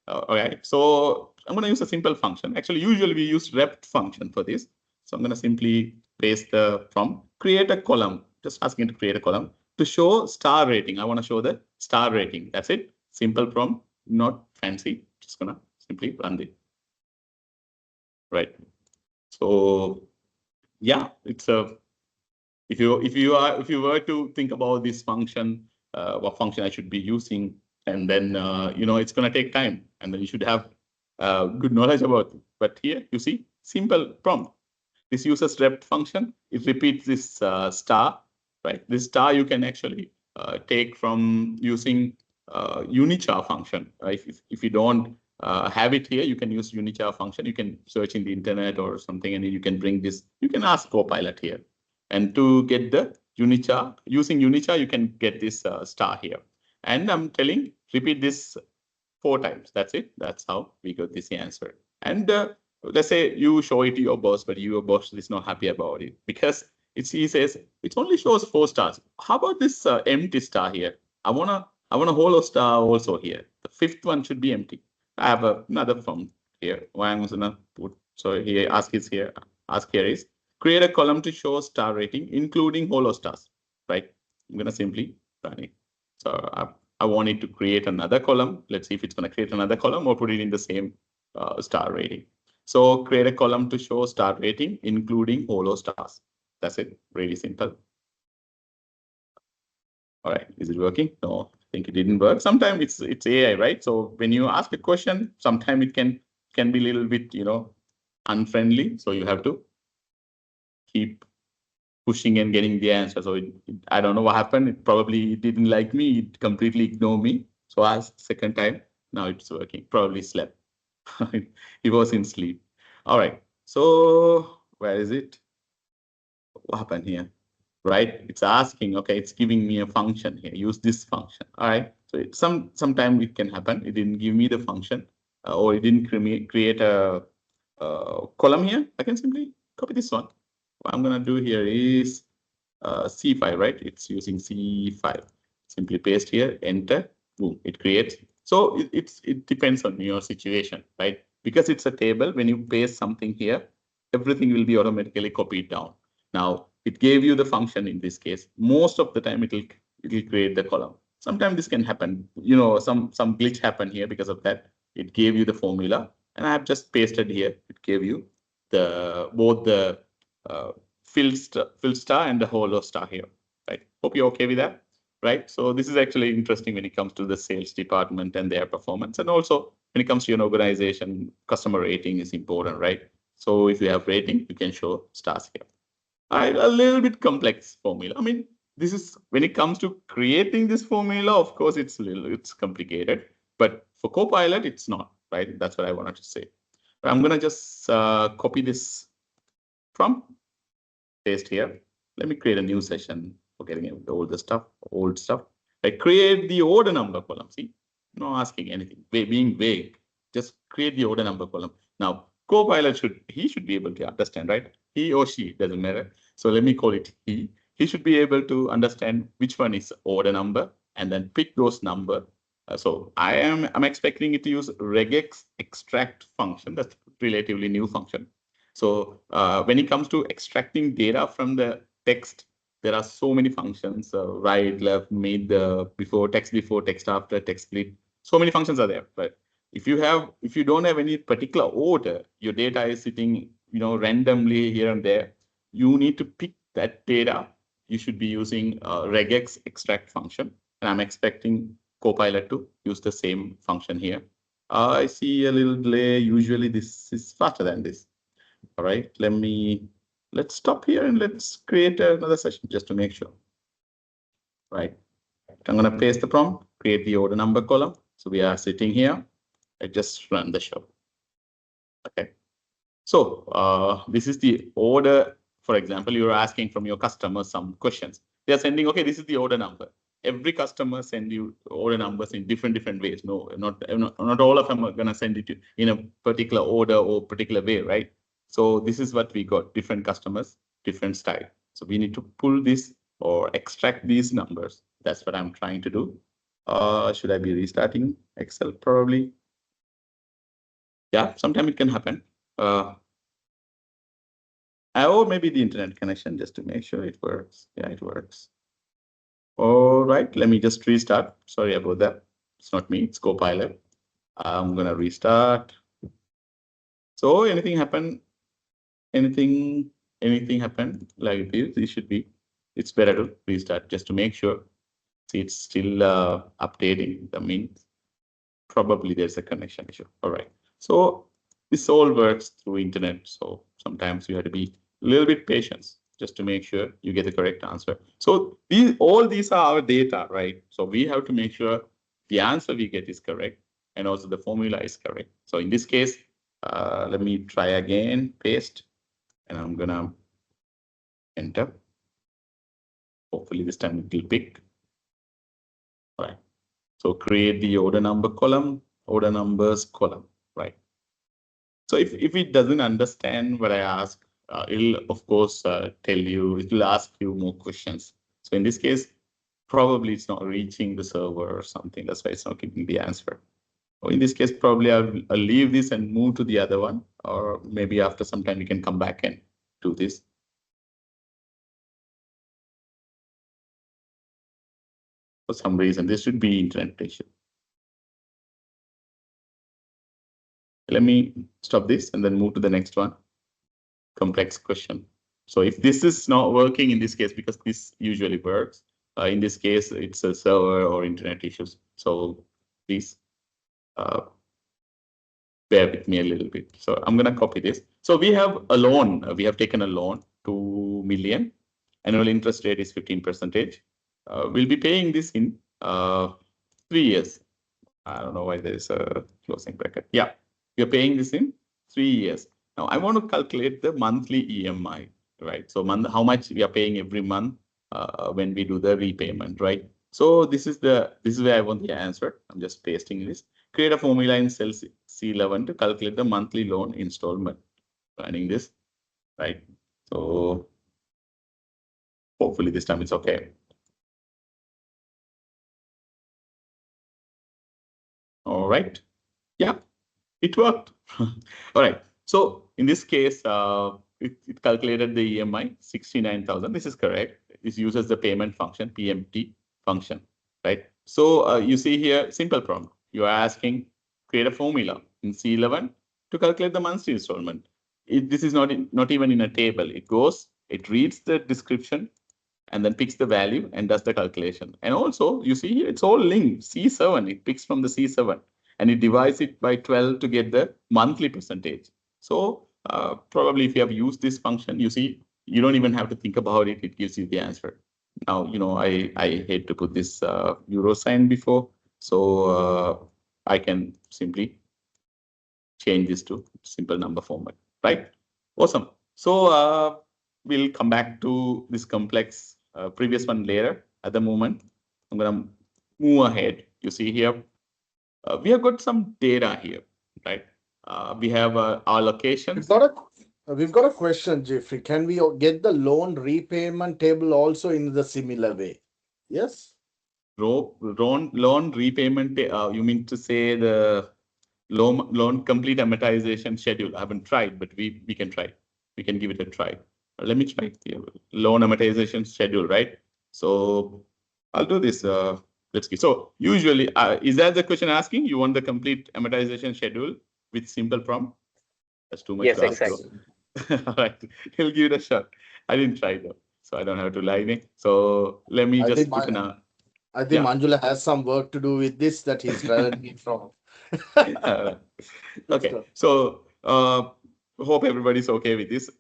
All right. So I'm going to use a simple function. Actually, usually we use rep function for this. So I'm going to simply paste the from create a column, just asking to create a column to show star rating. I want to show the star rating. That's it. Simple prompt, not fancy. Just going to simply run it. Right. So yeah, it's a if you were to think about this function, what function I should be using, and then it's going to take time, and then you should have good knowledge about it. But here you see simple prompt. This uses rep function. It repeats this star, right? This star you can actually take from using unichar function. Right? If you don't have it here, you can use unichar function. You can search in the internet or something, and you can bring this. You can ask Copilot here. And to get the unichar, using unichar, you can get this star here. And I'm telling, repeat this 4 times. That's it. That's how we got this answer. And let's say you show it to your boss, but your boss is not happy about it because he says it only shows 4 stars. How about this empty star here? I want a Holo star also here. The 5th one should be empty. I have another from here. Why I'm gonna put so here ask is here. Ask here is create a column to show star rating, including Holo stars. Right? I'm gonna simply run it. So I want it to create another column. Let's see if it's gonna create another column or put it in the same star rating. So create a column to show star rating, including Holo stars. That's it. Really simple. All right. Is it working? No, I think it didn't work. Sometimes it's AI, right? So when you ask a question, sometimes it can be a little bit, unfriendly. So you have to keep pushing and getting the answer. So I don't know what happened. It didn't like me. It completely ignored me. So I asked second time. Now it's working. Probably slept. He was in sleep. All right. So where is it? What happened here? Right? It's asking, okay, it's giving me a function here. Use this function. All right. So sometime it can happen. It didn't give me the function or it didn't create a column here. I can simply copy this one. What I'm going to do here is C5, right? It's using C5. Simply paste here, enter, boom, it creates. So it depends on your situation, right? because it's a table, when you paste something here, everything will be automatically copied down. Now, it gave you the function in this case. Most of the time, it'll create the column. Sometimes this can happen. Some glitch happened here because of that. It gave you the formula, and I have just pasted here. It gave you both the filled star and the hollow star here. Right? Hope you're okay with that. Right? So this is actually interesting when it comes to the sales department and their performance, and also when it comes to an organization, customer rating is important, right? So if you have rating, you can show stars here. A little bit complex formula. I mean, this is when it comes to creating this formula, of course, it's complicated, but for Copilot, it's not, right? That's what I wanted to say. But I'm gonna just copy this prompt, paste here. Let me create a new session for getting old stuff. I create the order number column. See, not asking anything, being vague. Just create the order number column. Now, Copilot should be able to understand, right? He or she, doesn't matter. So let me call it he. He should be able to understand which one is order number and then pick those number. So I'm expecting it to use regex extract function. That's relatively new function. So when it comes to extracting data from the text, there are so many functions, right, left, mid, before, text after, text split. So many functions are there. But if you don't have any particular order, your data is sitting, randomly here and there. You need to pick that data. You should be using regex extract function, and I'm expecting Copilot to use the same function here. I see a little delay. Usually this is faster than this. All right, let's stop here and let's create another session just to make sure. Right, I'm going to paste the prompt, create the order number column. So we are sitting here. I just run the show. Okay, so this is the order. For example, you're asking from your customer some questions. They're sending, okay, this is the order number. Every customer send you order numbers in different ways. No, not all of them are going to send it to in a particular order or particular way, right? So this is what we got, different customers, different style. So we need to pull this or extract these numbers. That's what I'm trying to do. Should I be restarting Excel? Probably. Yeah, sometime it can happen. Or maybe the internet connection just to make sure it works. Yeah, it works. All right, let me just restart. Sorry about that. It's not me, it's Copilot. I'm gonna restart. So anything happen? Anything happen like this? It should be. It's better to restart just to make sure. See, it's still updating. That means probably there's a connection issue. All right. So this all works through internet. So sometimes you have to be a little bit patient just to make sure you get the correct answer. So all these are our data, right? So we have to make sure the answer we get is correct and also the formula is correct. So in this case, let me try again, paste, and I'm gonna enter. Hopefully this time it will pick. All right. So create the order number column, order numbers column, right? So if it doesn't understand what I ask, it'll of course tell you, it will ask you more questions. So in this case, probably it's not reaching the server or something. That's why it's not giving the answer. Or in this case, probably I'll leave this and move to the other one, or maybe after some time you can come back and do this. For some reason, this should be internet issue. Let me stop this and then move to the next one. Complex question. So if this is not working in this case, because this usually works, in this case, it's a server or internet issues. So please bear with me a little bit. So I'm going to copy this. So we have a loan. We have taken a loan, 2 million. Annual interest rate is 15%. We'll be paying this in 3 years. I don't know why there is a closing bracket. Yeah, we're paying this in 3 years. Now I want to calculate the monthly EMI, right? So how much we are paying every month when we do the repayment, right? So this is where I want the answer. I'm just pasting this. Create a formula in cell C11 to calculate the monthly loan installment. Running this, right? So hopefully this time it's okay. All right. Yeah. It worked. All right. So in this case, it calculated the EMI 69,000. This is correct. This uses the payment function, PMT function, right? So you see here, simple prompt. You are asking, create a formula in C11 to calculate the monthly installment. This is not even in a table. It goes, it reads the description and then picks the value and does the calculation. And also, you see here, it's all linked. C7, it picks from the C7 and it divides it by 12 to get the monthly percentage. So probably if you have used this function, you see, you don't even have to think about it. It gives you the answer. Now, I hate to put this euro sign before. So I can simply change this to simple number format, right? Awesome. So we'll come back to this complex previous one later. At the moment, I'm going to move ahead. You see here, we have got some data here, right? We have our locations. We've got a question, Jeffrey. Can we get the loan repayment table also in the similar way? Yes. Loan repayment. You mean to say the loan complete amortization schedule? I haven't tried, but we can try. We can give it a try. Let me try here. Loan amortization schedule, right? So I'll do this. Let's see. So usually, is that the question asking? You want the complete amortization schedule with simple prompt? That's too much Yes, to ask. exactly. All right, he'll give it a shot. I didn't try though, so I don't have to lie me. So let me I just think put in I think yeah. Manjula has some work to do with this that he's learning from. Okay, so hope everybody's okay with this.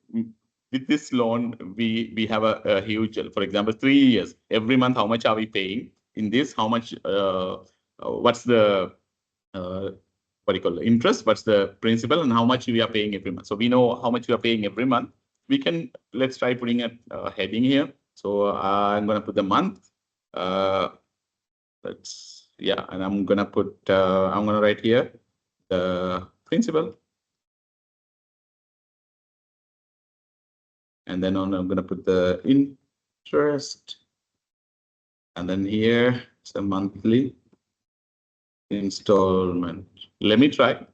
With this loan, we have a huge, for example, 3 years. Every month, how much are we paying? In this, how much? What's the what do you call it? Interest? What's the principal? And how much we are paying every month? So we know how much we are paying every month. We can let's try putting a heading here. So I'm going to put the month. And I'm gonna write here the principal, and then I'm gonna put the interest, and then here it's a monthly installment. Let me try.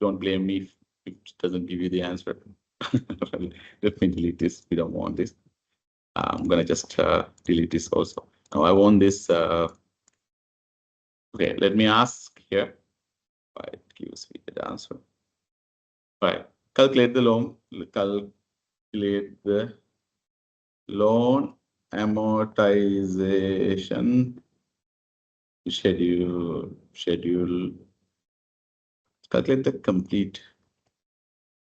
Don't blame me if it doesn't give you the answer. Let me delete this. We don't want this. I'm gonna just delete this also. Now I want this. Okay, let me ask here. It gives me the answer. Right. Calculate the loan. Calculate the loan amortization schedule. Calculate the complete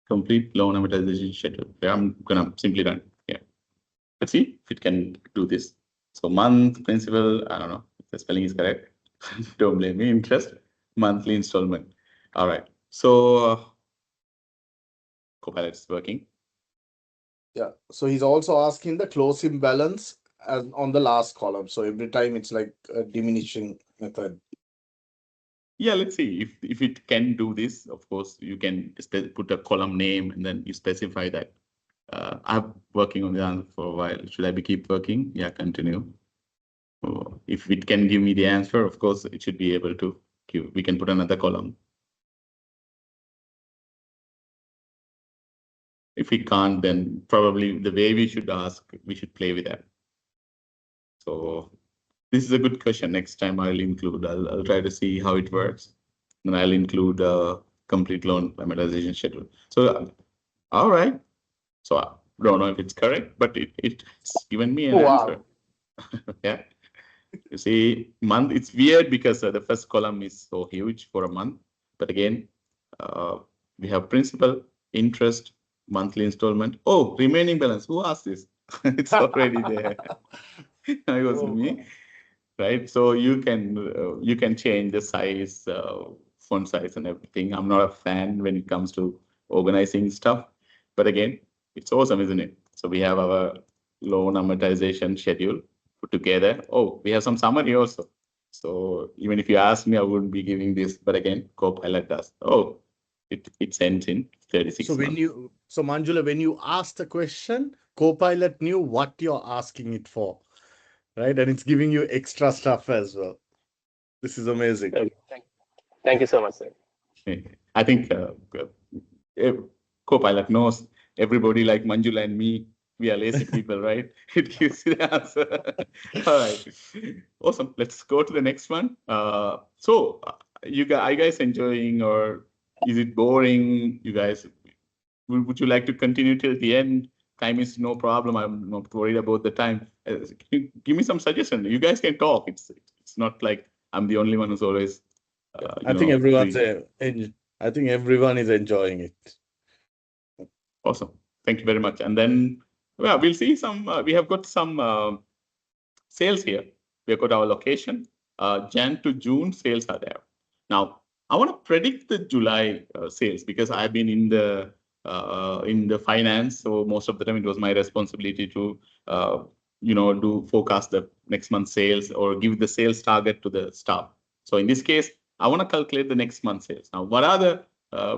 loan amortization schedule. Yeah, I'm gonna simply run. Yeah. Let's see if it can do this. So month, principal, I don't know if the spelling is correct. Don't blame me. Interest, monthly installment. All right. So Copilot is working. Yeah. So he's also asking the closing balance as on the last column. So every time it's like a diminishing method. Yeah, let's see if it can do this. Of course, you can put a column name and then you specify that. I'm working on the answer for a while. Should I keep working? Yeah, continue. If it can give me the answer, of course, it should be able to give. We can put another column. If we can't, then probably the way we should ask, we should play with that. So this is a good question. Next time I'll try to see how it works. And I'll include a complete loan amortization schedule. So, all right. So I don't know if it's correct, but it's given me an answer. Yeah. You see, month, it's weird because the first column is so huge for a month. But again, we have principal, interest, monthly installment. Oh, remaining balance. Who asked this? It's already there. It wasn't me, right? So you can change the size, font size, and everything. I'm not a fan when it comes to organizing stuff, but again, it's awesome, isn't it? So we have our loan amortization schedule put together. Oh, we have some summary also. So even if you ask me, I wouldn't be giving this, but again, Copilot does. Oh, it sends in 36 So months. Manjula, when you ask the question, Copilot knew what you're asking it for, right? And it's giving you extra stuff as well. This is amazing. Thank you so much, sir. I think Copilot knows everybody like Manjula and me. We are lazy people, right? It gives you the answer. All right. Awesome. Let's go to the next one. Are you guys enjoying, or is it boring? You guys, would you like to continue till the end? Time is no problem. I'm not worried about the time. Can you give me some suggestion? You guys can talk. It's not like I'm the only one who's always, I think everyone's free. I think everyone is enjoying it. Awesome. Thank you very much. And then, well, we'll see some, we have got some sales here. We've got our location. Jan to June sales are there. Now, I want to predict the July sales because I've been in the finance. So most of the time it was my responsibility to, do forecast the next month's sales or give the sales target to the staff. So in this case, I want to calculate the next month's sales. Now, what are the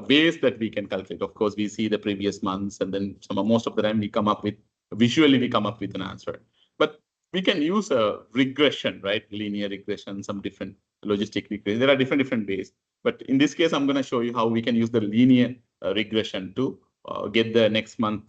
ways that we can calculate? Of course, we see the previous months, and then most of the time we come up with an answer. But we can use a regression, right? Linear regression, some different logistic regression. There are different ways. But in this case, I'm going to show you how we can use the linear regression to get the next month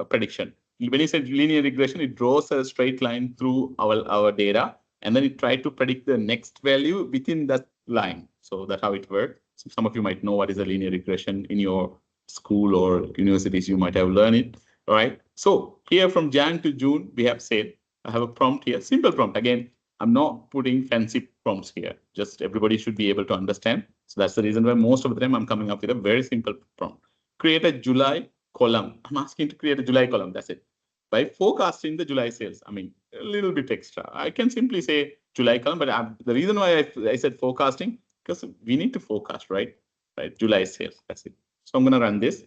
prediction. When you say linear regression, it draws a straight line through our data, and then it tries to predict the next value within that line. So that's how it works. So some of you might know what is a linear regression in your school or universities. You might have learned it. All right. So here from Jan to June, we have said, I have a prompt here, simple prompt. Again, I'm not putting fancy prompts here. Just everybody should be able to understand. So that's the reason why most of the time I'm coming up with a very simple prompt. Create a July column. I'm asking to create a July column. That's it. By forecasting the July sales, I mean, a little bit extra. I can simply say July column, but the reason why I said forecasting, because we need to forecast, right? Right, July sales. That's it. So I'm going to run this.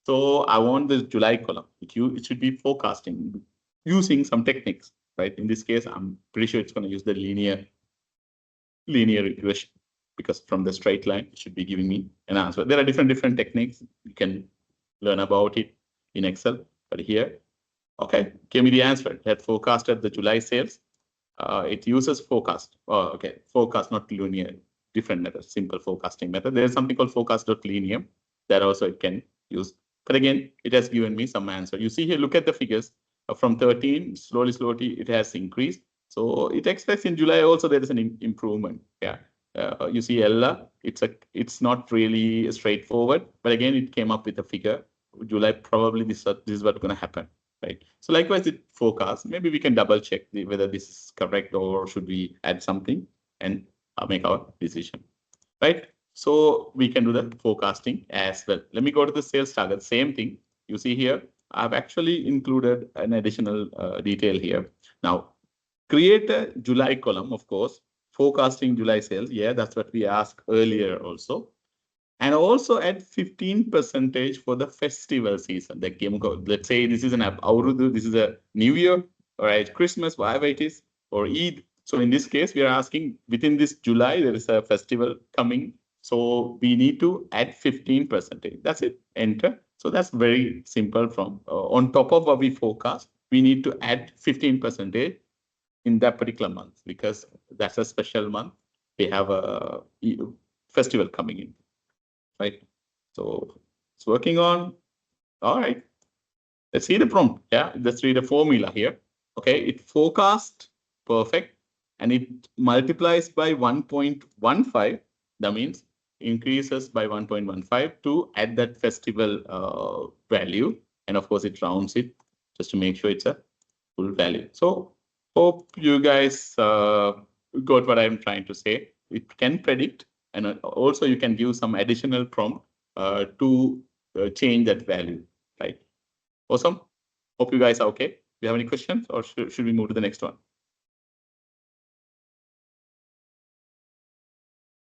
So I want the July column. It should be forecasting using some techniques, right? In this case, I'm pretty sure it's going to use the linear regression, because from the straight line, it should be giving me an answer. There are different techniques. You can learn about it in Excel, but here, okay, give me the answer. It had forecasted the July sales. It uses forecast. Oh, okay, forecast, not linear. Different method, simple forecasting method. There's something called forecast.linear that also it can use. But again, it has given me some answer. You see here, look at the figures. From 13, slowly, it has increased. So it expects in July also there is an improvement. Yeah. You see Ella, it's not really straightforward, but again, it came up with a figure. July, probably this is what's going to happen, right? So likewise, it forecast. Maybe we can double check whether this is correct or should we add something and make our decision, right? So we can do the forecasting as well. Let me go to the sales target. Same thing. You see here, I've actually included an additional detail here. Now, create a July column, of course, forecasting July sales. Yeah, that's what we asked earlier also. And also add 15% for the festival season. The game code. Let's say this is an Aurudu, this is a New Year, all right, Christmas, whatever it is, or Eid. So in this case, we are asking within this July, there is a festival coming. So we need to add 15%. That's it. Enter. So that's very simple. From on top of what we forecast, we need to add 15% in that particular month because that's a special month. We have a festival coming in, right? So it's working on. All right. Let's see the prompt. Yeah, let's read the formula here. Okay, it forecast perfect, and it multiplies by 1.15. That means increases by 1.15 to add that festival value, and of course it rounds it just to make sure it's a full value. So hope you guys got what I'm trying to say. It can predict, and also you can give some additional prompt to change that value, right? Awesome. Hope you guys are okay. Do you have any questions, or should we move to the next one?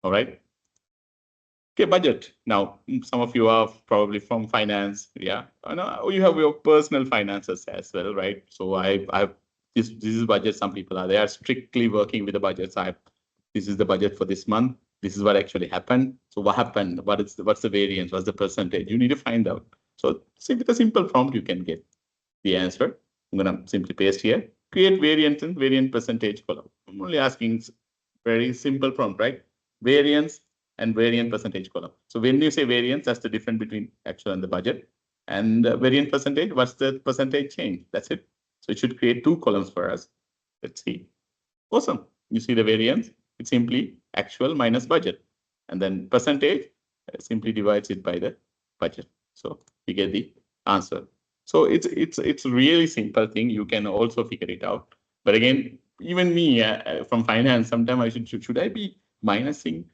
All right. Okay, budget. Now, some of you are probably from finance. Yeah, I know you have your personal finances as well, right? So this is budget. Some people they are strictly working with the budgets. This is the budget for this month. This is what actually happened. So what happened? What's the variance? What's the percentage? You need to find out. So with a simple prompt, you can get the answer. I'm gonna simply paste here. Create variance and variant percentage column. I'm only asking very simple prompt, right? Variance and variant percentage column. So when you say variance, that's the difference between actual and the budget. And variant percentage, what's the percentage change? That's it. So it should create 2 columns for us. Let's see. Awesome. You see the variance, it's simply actual minus budget. And then percentage simply divides it by the budget. So we get the answer. So it's really simple thing. You can also figure it out. But again, even me from finance, sometimes I should I be minusing?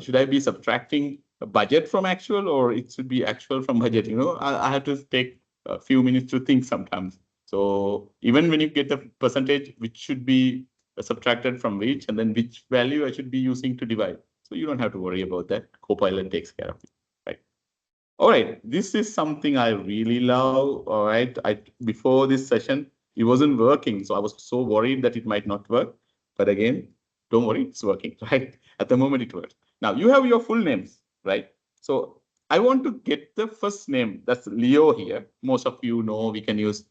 Should I be subtracting a budget from actual, or it should be actual from budget? You know, I have to take a few minutes to think sometimes. So even when you get the percentage, which should be subtracted from which, and then which value I should be using to divide. So you don't have to worry about that. Copilot takes care of it, right? All right, this is something I really love. All right, before this session, it wasn't working, so I was so worried that it might not work. But again, don't worry, it's working, right? At the moment, it works. Now you have your full names, right? So I want to get the first name. That's Leo here. Most of you know we can use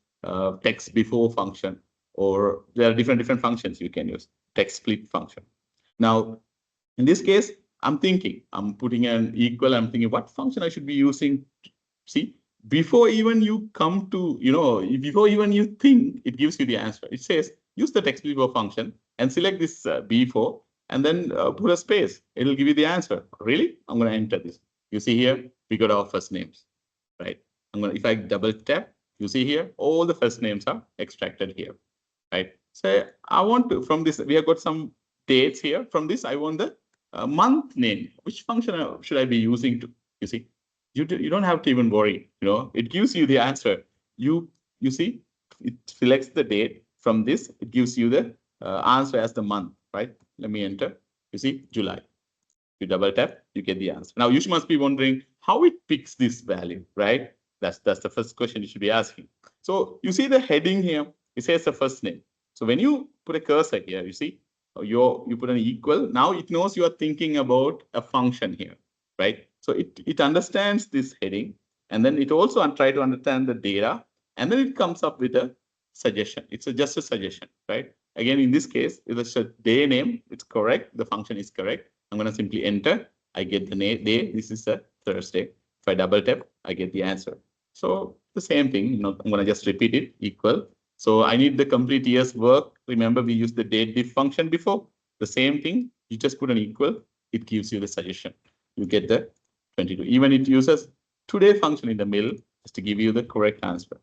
text before function, or there are different functions you can use. Text split function. Now, in this case, I'm putting an equal. I'm thinking what function I should be using. See, before even you come to, before even you think, it gives you the answer. It says use the text before function and select this B4 and then put a space. It'll give you the answer. Really? I'm going to enter this. You see here, we got our first names, right? If I double tap, you see here, all the first names are extracted here, right? So I want to, from this, we have got some dates here. From this, I want the month name. Which function should I be using to? You see, you don't have to even worry. It gives you the answer. You see, it selects the date. From this, it gives you the answer as the month, right? Let me enter. You see, July. You double tap, you get the answer. Now you must be wondering how it picks this value, right? That's the first question you should be asking. So you see the heading here. It says the first name. So when you put a cursor here, you see, you put an equal. Now it knows you are thinking about a function here, right? So it understands this heading, and then it also try to understand the data, and then it comes up with a suggestion. It's just a suggestion, right? Again, in this case, if it's a day name, it's correct. The function is correct. I'm going to simply enter. I get the day. This is a Thursday. If I double tap, I get the answer. So the same thing. I'm going to just repeat it. Equal. So I need the complete year's work. Remember, we used the date diff function before. The same thing. You just put an equal. It gives you the suggestion. You get the 22. Even it uses today function in the middle just to give you the correct answer,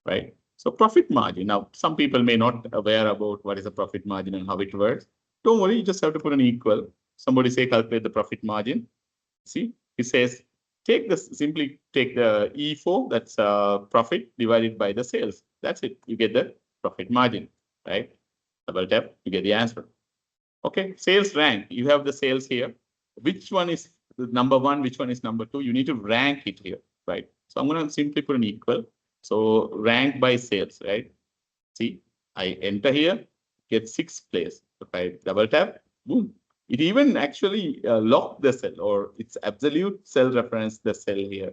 right? So profit margin. Now, some people may not aware about what is a profit margin and how it works. Don't worry. You just have to put an equal. Somebody say calculate the profit margin. See, it says simply take the E4, that's profit divided by the sales. That's it. You get the profit margin, right? Double tap, you get the answer. Okay, sales rank. You have the sales here. Which one is the number 1? Which one is number 2? You need to rank it here, right? So I'm going to simply put an equal. So rank by sales, right? See, I enter here, get 6th place. If I double tap, boom. It even actually locked the cell, or it's absolute cell reference the cell here,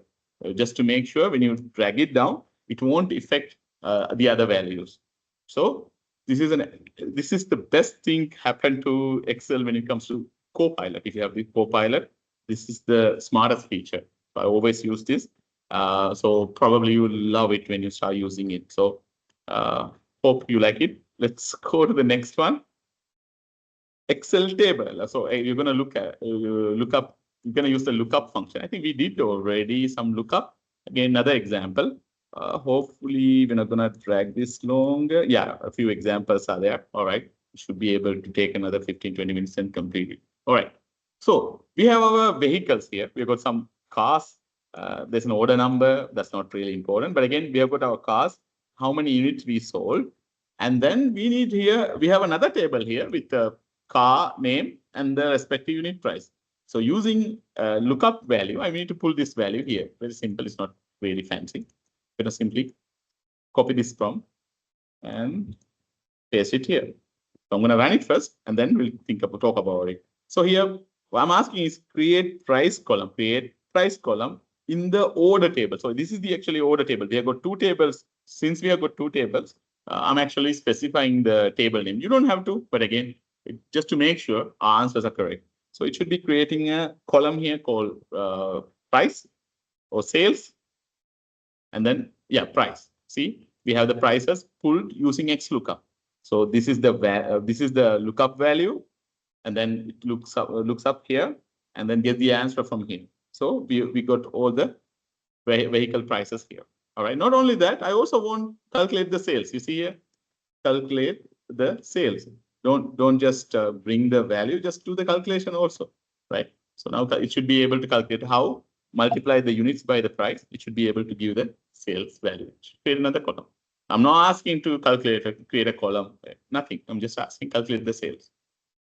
just to make sure when you drag it down, it won't affect the other values. So this is the best thing happened to Excel when it comes to Copilot. If you have the Copilot, this is the smartest feature. So I always use this. So probably you will love it when you start using it. So hope you like it. Let's go to the next one. Excel table. So you're going to look up. You're going to use the lookup function. I think we did already some lookup. Again, another example. Hopefully, we're not going to drag this longer. Yeah, a few examples are there. All right. You should be able to take another 15, 20 minutes and complete it. All right. So we have our vehicles here. We've got some cars. There's an order number. That's not really important. But again, we have got our cars, how many units we sold. And then we need here, we have another table here with the car name and the respective unit price. So using lookup value, I need to pull this value here. Very simple. It's not really fancy. I'm going to simply copy this from and paste it here. So I'm going to run it first, and then we'll talk about it. So here, what I'm asking is create price column in the order table. So this is the actually order table. We have got 2 tables. Since we have got 2 tables, I'm actually specifying the table name. You don't have to, but again, just to make sure our answers are correct. So it should be creating a column here called price or sales. And then, yeah, price. See, we have the prices pulled using XLOOKUP. So this is the lookup value, and then it looks up here, and then get the answer from here. So we got all the vehicle prices here. All right. Not only that, I also want to calculate the sales. You see here, calculate the sales. Don't just bring the value, just do the calculation also, right? So now it should be able to calculate how multiply the units by the price. It should be able to give the sales value. It should create another column. I'm not asking to create a column, nothing. I'm just asking calculate the sales.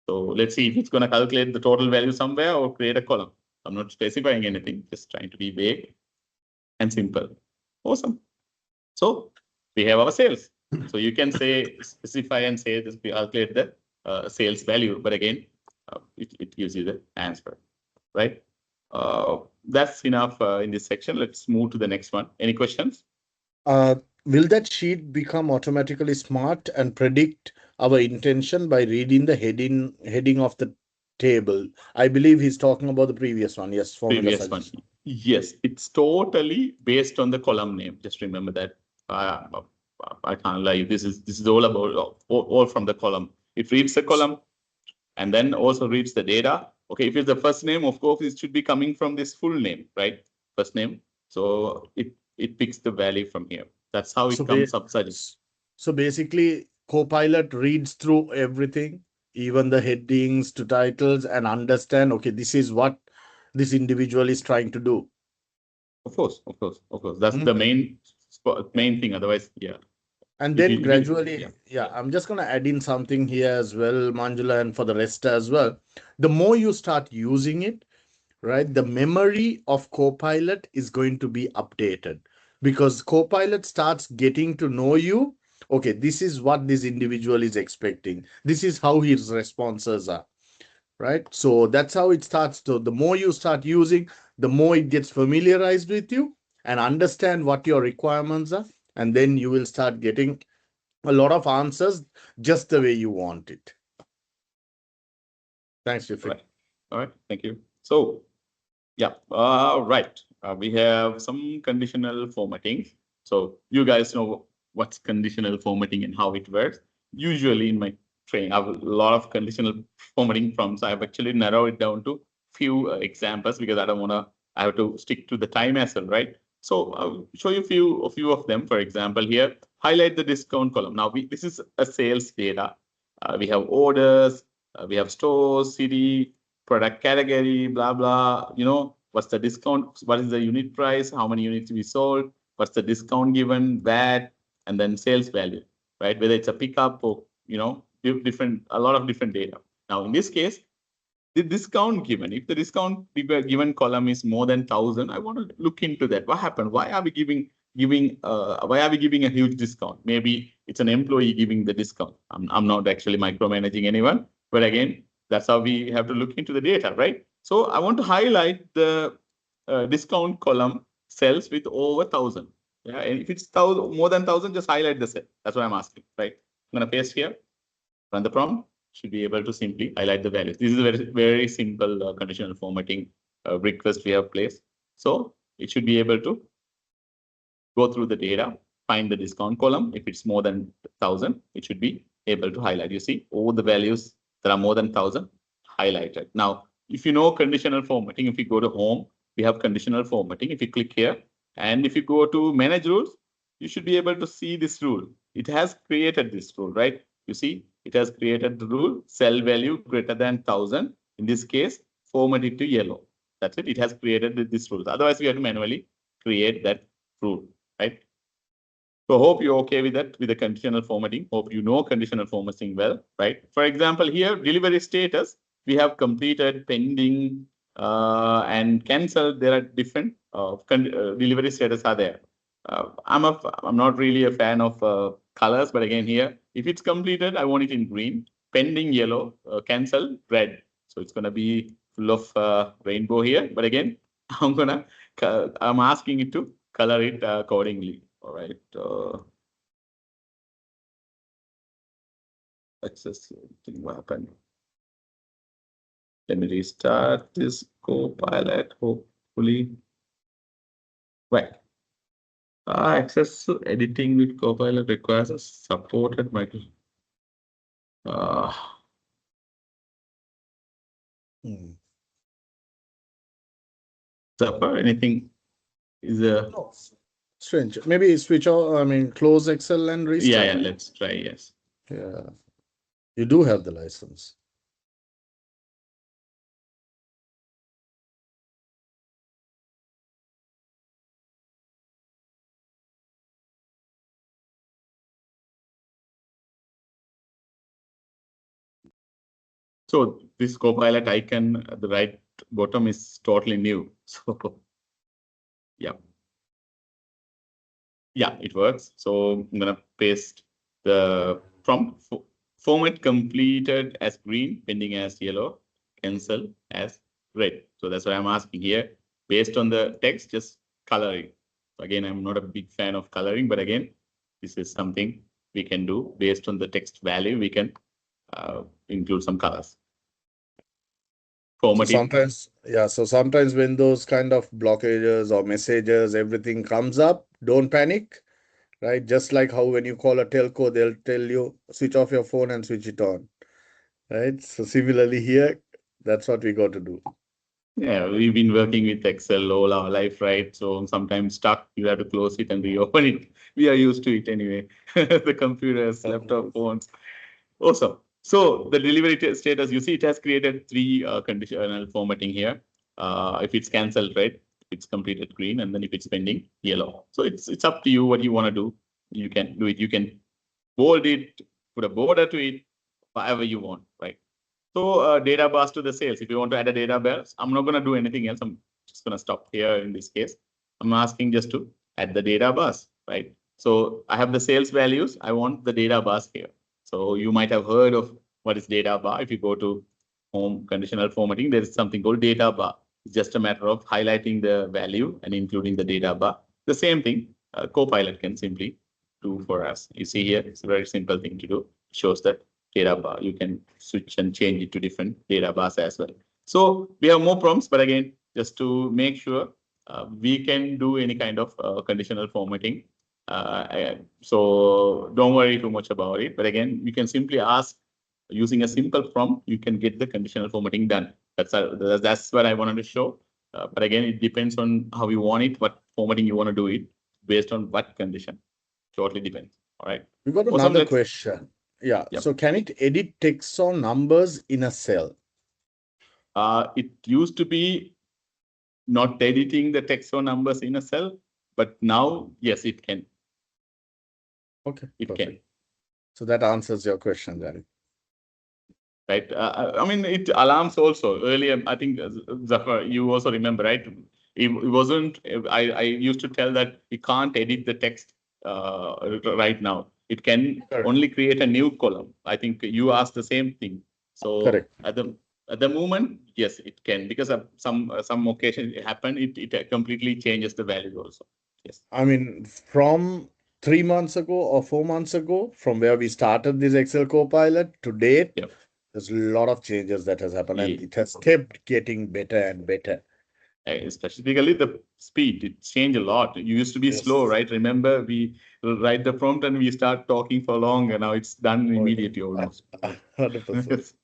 So let's see if it's going to calculate the total value somewhere or create a column. I'm not specifying anything, just trying to be vague and simple. Awesome. So we have our sales. So you can say specify and say this, we calculate the sales value, but again, it gives you the answer, right? That's enough in this section. Let's move to the next one. Any questions? Will that sheet become automatically smart and predict our intention by reading the heading of the table? I believe he's talking about the previous one. Yes, formula Previous one. suggestion. Yes, it's totally based on the column name. Just remember that. I can't lie. This is all about all from the column. It reads the column and then also reads the data. Okay, if it's the first name, of course, it should be coming from this full name, right? First name. So it picks the value from here. That's how it comes up. So basically, Copilot reads through everything, even the headings to titles, and understand, okay, this is what this individual is trying to do. Of course. That's the main thing. Otherwise, yeah. And then gradually, I'm just going to add in something here as well, Manjula, and for the rest as well. The more you start using it, right, the memory of Copilot is going to be updated, because Copilot starts getting to know you. Okay, this is what this individual is expecting. This is how his responses are, right? So that's how it starts to, the more you start using, the more it gets familiarized with you and understand what your requirements are. And then you will start getting a lot of answers just the way you want it. Thanks, Jeffrey. All right. Thank you. So, yeah, right. We have some conditional formatting. So you guys know what's conditional formatting and how it works. Usually in my training, I have a lot of conditional formatting problems. I've actually narrowed it down to few examples because I have to stick to the time as well, right? So I'll show you a few of them. For example, here, highlight the discount column. Now, this is a sales data. We have orders, we have stores, city, product category, blah, blah, what's the discount, what is the unit price, how many units we sold, what's the discount given, VAT, and then sales value, right? Whether it's a pickup or, a lot of different data. Now, in this case, the discount given, if the discount given column is more than 1,000, I want to look into that. What happened? Why are we giving a huge discount? Maybe it's an employee giving the discount. I'm not actually micromanaging anyone, but again, that's how we have to look into the data, right? So I want to highlight the discount column cells with over 1,000. Yeah, and if it's more than 1,000, just highlight the cell. That's what I'm asking, right? I'm going to paste here, run the prompt. Should be able to simply highlight the values. This is a very, very simple conditional formatting request we have placed. So it should be able to go through the data, find the discount column. If it's more than 1,000, it should be able to highlight. You see all the values that are more than 1,000 highlighted. Now, if you know conditional formatting, if you go to home, we have conditional formatting. If you click here, and if you go to manage rules, you should be able to see this rule. It has created this rule, right? You see, it has created the rule, cell value greater than 1,000. In this case, format it to yellow. That's it. It has created this rule. Otherwise, we have to manually create that rule, right? So hope you're okay with that, with the conditional formatting. Hope you know conditional formatting well, right? For example, here, delivery status, we have completed, pending, and cancelled. There are different delivery status are there. I'm not really a fan of colors, but again here, if it's completed, I want it in green, pending yellow, cancel red. So it's going to be full of rainbow here. But again, I'm asking it to color it accordingly. All right. Let's just see what happened. Let me restart this Copilot, hopefully. Right. Access to editing with Copilot requires a supported Microsoft. Zafar, anything is a. No, strange. Maybe switch off, I mean, close Excel and restart. Yeah, let's try, yes. Yeah. You do have the license. So this Copilot icon at the right bottom is totally new. So yeah. Yeah, it works. So I'm gonna paste the prompt. Format completed as green, pending as yellow, cancel as red. So that's what I'm asking here. Based on the text, just coloring. So again, I'm not a big fan of coloring, but again, this is something we can do based on the text value. We can include some colors. So sometimes, yeah, so sometimes when those kind of blockages or messages, everything comes up, don't panic, right? Just like how when you call a telco, they'll tell you switch off your phone and switch it on, right? So similarly here, that's what we got to do. Yeah, we've been working with Excel all our life, right? So sometimes stuck, you have to close it and reopen it. We are used to it anyway. The computers, laptop, phones. Awesome. So the delivery status, you see, it has created three conditional formatting here. If it's cancelled, red, it's completed green, and then if it's pending, yellow. So it's up to you what you want to do. You can do it. You can bold it, put a border to it, however you want, right? So data bus to the sales. If you want to add a data bus, I'm not going to do anything else. I'm just going to stop here in this case. I'm asking just to add the data bus, right? So I have the sales values. I want the data bus here. So you might have heard of what is data bar. If you go to home conditional formatting, there is something called data bar. It's just a matter of highlighting the value and including the data bar. The same thing Copilot can simply do for us. You see here, it's a very simple thing to do. It shows that data bar. You can switch and change it to different data bars as well. So we have more prompts, but again, just to make sure we can do any kind of conditional formatting. So don't worry too much about it. But again, you can simply ask using a simple prompt, you can get the conditional formatting done. That's what I wanted to show. But again, it depends on how you want it, what formatting you want to do it based on what condition. Totally depends. All right. We got Awesome, another question. Yeah. Yep. So can it edit text or numbers in a cell? It used to be not editing the text or numbers in a cell, but now, yes, it can. Okay. It perfect. can. So that answers your question, Gary. Right. I mean, it alarms also. Earlier, I think, Zafar, you also remember, right? It wasn't, I used to tell that you can't edit the text right now. It can Correct. only create a new column. I think you asked the same thing. So Correct. at the moment, yes, it can, because of some occasion it happened, it completely changes the value also. Yes. I mean, from 3 months ago or 4 months ago, from where we started this Excel Copilot to date, Yep. there's a lot of changes that has happened, and Yeah. it has kept getting better and better. Specifically the speed, it changed a lot. You used to be slow, right? Remember, we write the prompt and we start talking for long, and now it's done immediately almost. 100%.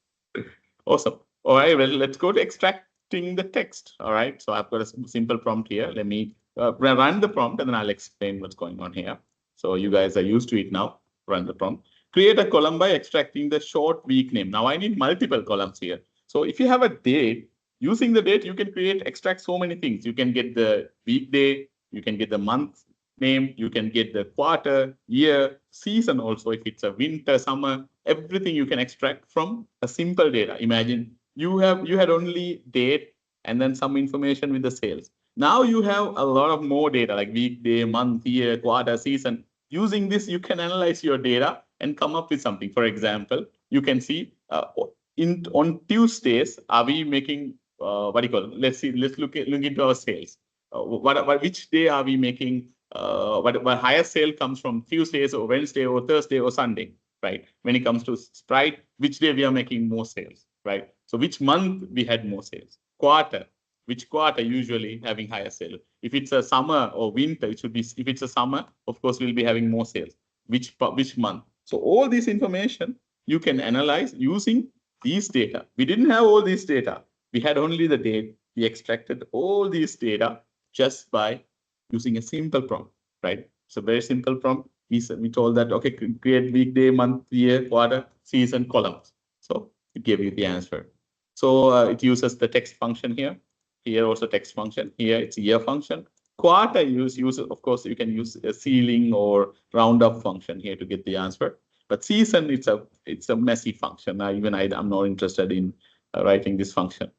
Awesome. All right, well, let's go to extracting the text. All right, so I've got a simple prompt here. Let me run the prompt and then I'll explain what's going on here. So you guys are used to it now. Run the prompt. Create a column by extracting the short week name. Now I need multiple columns here. So if you have a date, using the date, you can extract so many things. You can get the weekday, you can get the month name, you can get the quarter, year, season also. If it's a winter, summer, everything you can extract from a simple data. Imagine you had only date and then some information with the sales. Now you have a lot of more data like weekday, month, year, quarter, season. Using this, you can analyze your data and come up with something. For example, you can see on Tuesdays, are we making what do you call it? Let's see. Let's look into our sales. Which day are we making? What higher sale comes from Tuesdays or Wednesday or Thursday or Sunday, right? When it comes to Sprite, which day we are making more sales? right? So which month we had more sales? Quarter. Which quarter usually having higher sales? If it's a summer or winter, it should be, if it's a summer, of course, we'll be having more sales. Which month? So all this information you can analyze using these data. We didn't have all this data. We had only the date. We extracted all these data just by using a simple prompt, right? So very simple prompt. We told that, okay, create weekday, month, year, quarter, season, columns. So it gave you the answer. So it uses the text function here. Here also text function. Here it's year function. Quarter uses, of course, you can use a ceiling or roundup function here to get the answer. But season, it's a messy function. Even I'm not interested in writing this function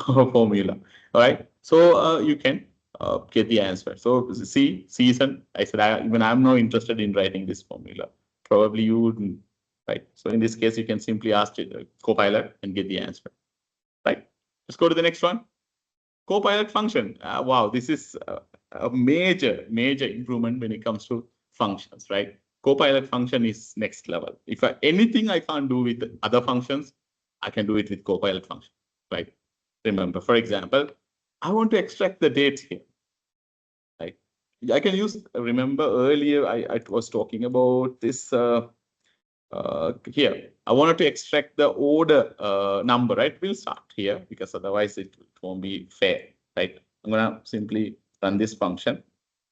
or formula. All right. So you can get the answer. So season. I said I'm not interested in writing this formula. Probably you wouldn't. Right. So in this case, you can simply ask Copilot and get the answer. Right. Let's go to the next one. Copilot function. Wow, this is a major improvement when it comes to functions, right? Copilot function is next level. If anything I can't do with other functions, I can do it with Copilot function, right? Remember, for example, I want to extract the dates here, right? I can use, remember earlier I was talking about this here. I wanted to extract the order number, right? We'll start here because otherwise it won't be fair, right? I'm gonna simply run this function,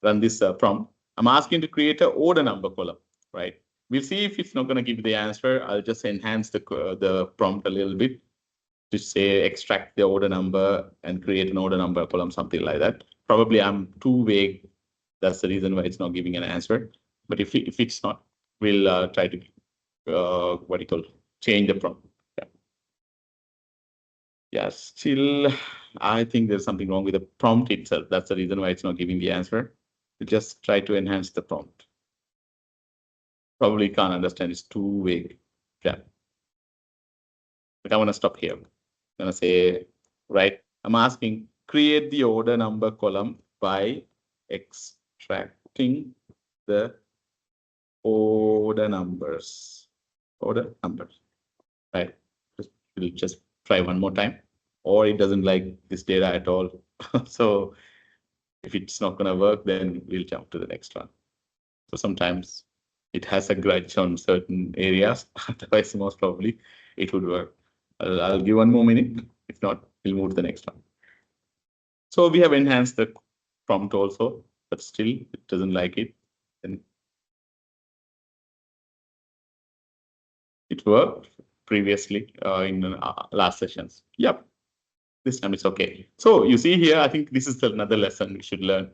run this prompt. I'm asking to create an order number column, right? We'll see if it's not gonna give the answer. I'll just enhance the prompt a little bit to say extract the order number and create an order number column, something like that. Probably I'm too vague. That's the reason why it's not giving an answer. But if it's not, we'll try to what do you call change the prompt. Yeah, still I think there's something wrong with the prompt itself. That's the reason why it's not giving the answer. We just try to enhance the prompt. Probably can't understand, it's too vague. Yeah, but I want to stop here. I'm gonna say, right, I'm asking create the order number column by extracting the order numbers. Right? We'll just try one more time, or it doesn't like this data at all. So if it's not going to work, then we'll jump to the next one. So sometimes it has a grudge on certain areas. Otherwise, most probably it would work. I'll give one more minute. If not, we'll move to the next one. So we have enhanced the prompt also, but still it doesn't like it. Then it worked previously in last sessions. Yep, this time it's okay. So you see here, I think this is another lesson we should learn.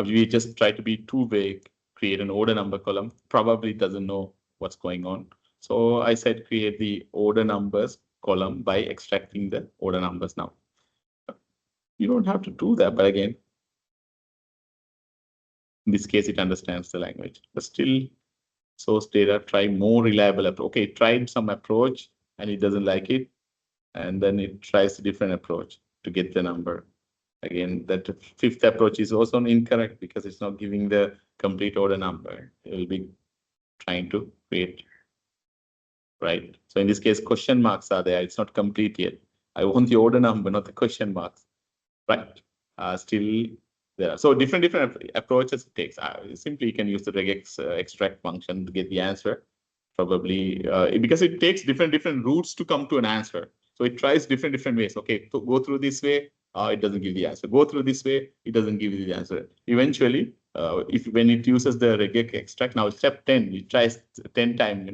We just try to be too vague, create an order number column, probably doesn't know what's going on. So I said create the order numbers column by extracting the order numbers now. You don't have to do that, but again, in this case, it understands the language, but still source data, try more reliable approach. Okay, it tried some approach and it doesn't like it. And then it tries a different approach to get the number. Again, that fifth approach is also incorrect because it's not giving the complete order number. It will be trying to create, right? So in this case, question marks are there. It's not complete yet. I want the order number, not the question marks, right? Still there. So different approaches it takes. Simply you can use the regex extract function to get the answer. Probably because it takes different routes to come to an answer. So it tries different ways. Okay, so go through this way, it doesn't give the answer. Go through this way, it doesn't give you the answer. Eventually, when it uses the regex extract, now step 10, it tries 10 times,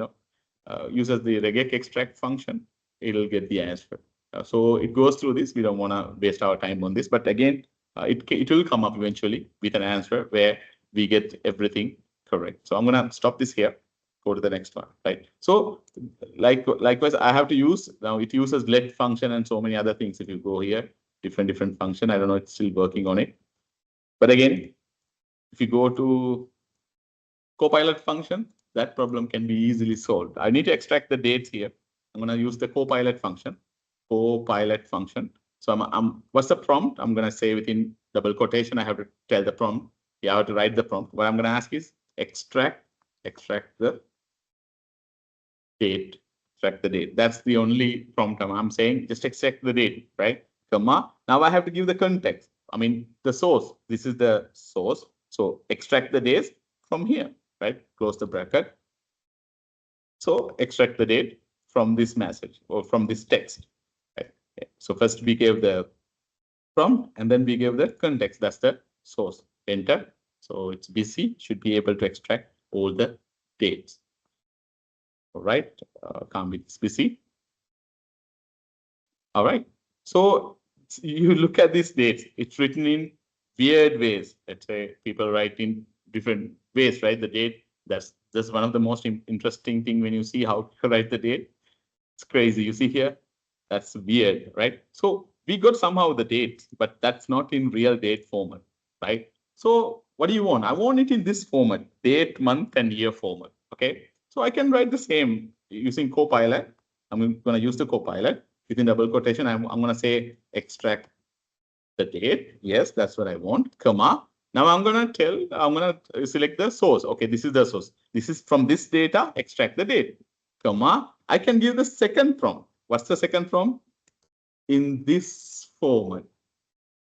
uses the regex extract function, it'll get the answer. So it goes through this. We don't want to waste our time on this. But again, it will come up eventually with an answer where we get everything correct. So I'm going to stop this here. Go to the next one, right? So likewise, I have to use, now it uses let function and so many other things. If you go here, different function, I don't know, it's still working on it. But again, if you go to Copilot function, that problem can be easily solved. I need to extract the dates here. I'm going to use the Copilot function. So what's the prompt? I'm going to say within double quotation, I have to tell the prompt. You have to write the prompt. What I'm going to ask is extract the date extract the date. That's the only prompt I'm saying. Just extract the date, right? Comma. Now I have to give the context. I mean, the source. This is the source. So extract the dates from here, right? Close the bracket. So extract the date from this message or from this text. Right? Okay. So first we gave the prompt and then we gave the context. That's the source. Enter. So it's busy. Should be able to extract all the dates. All right. Can't be busy. All right. So you look at these dates. It's written in weird ways. Let's say people write in different ways, right? The date. That's one of the most interesting thing when you see how to write the date. It's crazy. You see here, that's weird, right? So we got somehow the date, but that's not in real date format, right? So what do you want? I want it in this format, date, month, and year format. Okay. So I can write the same using Copilot. I'm going to use the Copilot within double quotation. I'm going to say extract the date. Yes, that's what I want. Comma. Now I'm going to select the source. Okay, this is the source. This is from this data, extract the date. Comma. I can give the second prompt. What's the second prompt? In this format.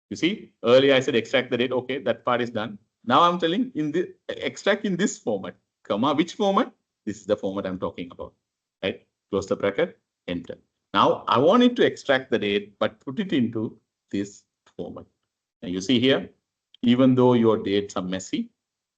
You see, earlier I said extract the date. Okay, that part is done. Now I'm telling in the extract in this format. Comma. Which format? This is the format I'm talking about. Right? Close the bracket. Enter. Now I want it to extract the date, but put it into this format. And you see here, even though your dates are messy,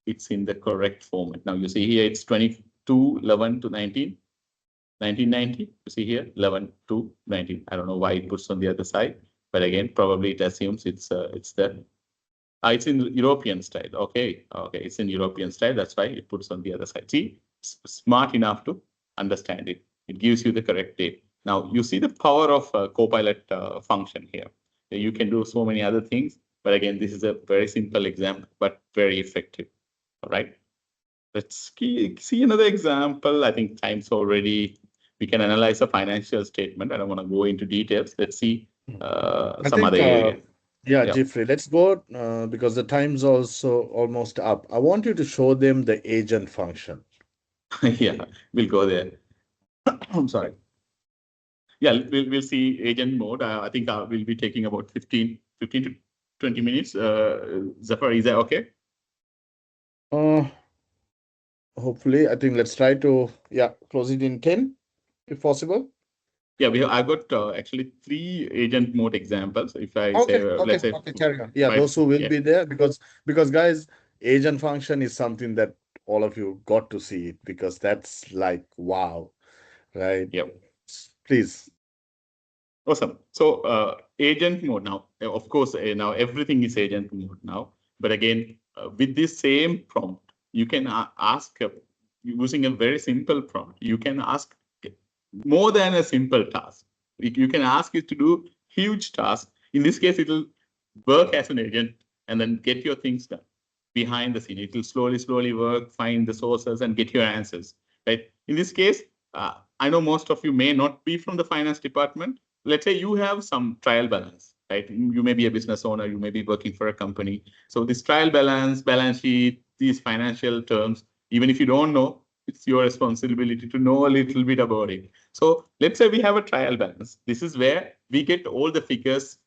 it's in the correct format. Now you see here, it's 22/11 to 1990. You see here, 11 to 19. I don't know why it puts on the other side, but again, probably it assumes it's in European style. Okay, it's in European style. That's why it puts on the other side. See, smart enough to understand it. It gives you the correct date. Now you see the power of Copilot function here. You can do so many other things, but again, this is a very simple example, but very effective. All right. Let's see another example. I think time's already. We can analyze a financial statement. I don't want to go into details. Let's see some other area. Yeah, Yeah. Jeffrey, let's go because the time's also almost up. I want you to show them the agent function. Yeah, we'll go there. I'm sorry. Yeah, we'll see agent mode. I think we'll be taking about 15 to 20 minutes. Zafar, is that okay? Uh, Hopefully, I think let's try to close it in 10 if possible. Yeah, I've got actually 3 agent mode examples. If I say, let's say, carry on. Yeah, those who will be there because guys, agent function is something that all of you got to see it because that's like wow, right? Yeah. Please. Awesome. So agent mode now, of course, now everything is agent mode now. But again, with this same prompt, you can ask using a very simple prompt. You can ask more than a simple task. You can ask it to do huge tasks. In this case, it will work as an agent and then get your things done behind the scene. It will slowly work, find the sources and get your answers. Right. In this case, I know most of you may not be from the finance department. Let's say you have some trial balance, right? You may be a business owner, you may be working for a company. So this trial balance sheet, these financial terms, even if you don't know, it's your responsibility to know a little bit about it. So let's say we have a trial balance. This is where we get all the figures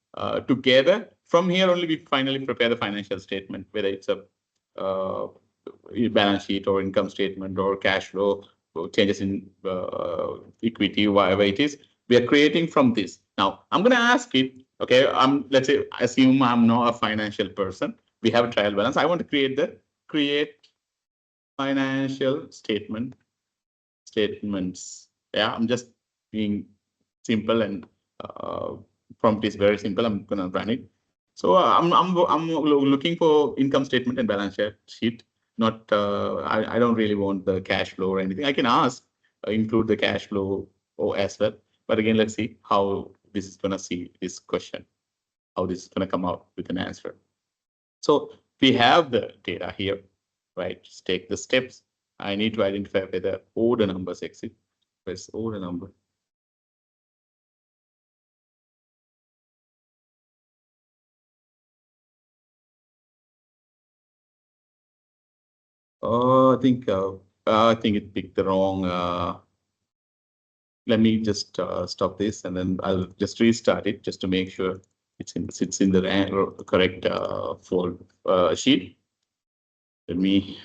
together. From here only we finally prepare the financial statement, whether it's a balance sheet or income statement or cash flow, or changes in equity, whatever it is. We are creating from this. Now I'm going to ask it. Okay, let's say assume I'm not a financial person. We have a trial balance. I want to create financial statements. Yeah, I'm just being simple and prompt is very simple. I'm gonna run it. So I'm looking for income statement and balance sheet. Not I don't really want the cash flow or anything. I can ask include the cash flow or as well. But again, let's see how this is gonna see this question. How this is gonna come out with an answer. So we have the data here, right? Just take the steps. I need to identify whether order numbers exist. Press order number. Oh, I think it picked the wrong let me just stop this, and then I'll just restart it just to make sure sits in the correct sheet. Let me.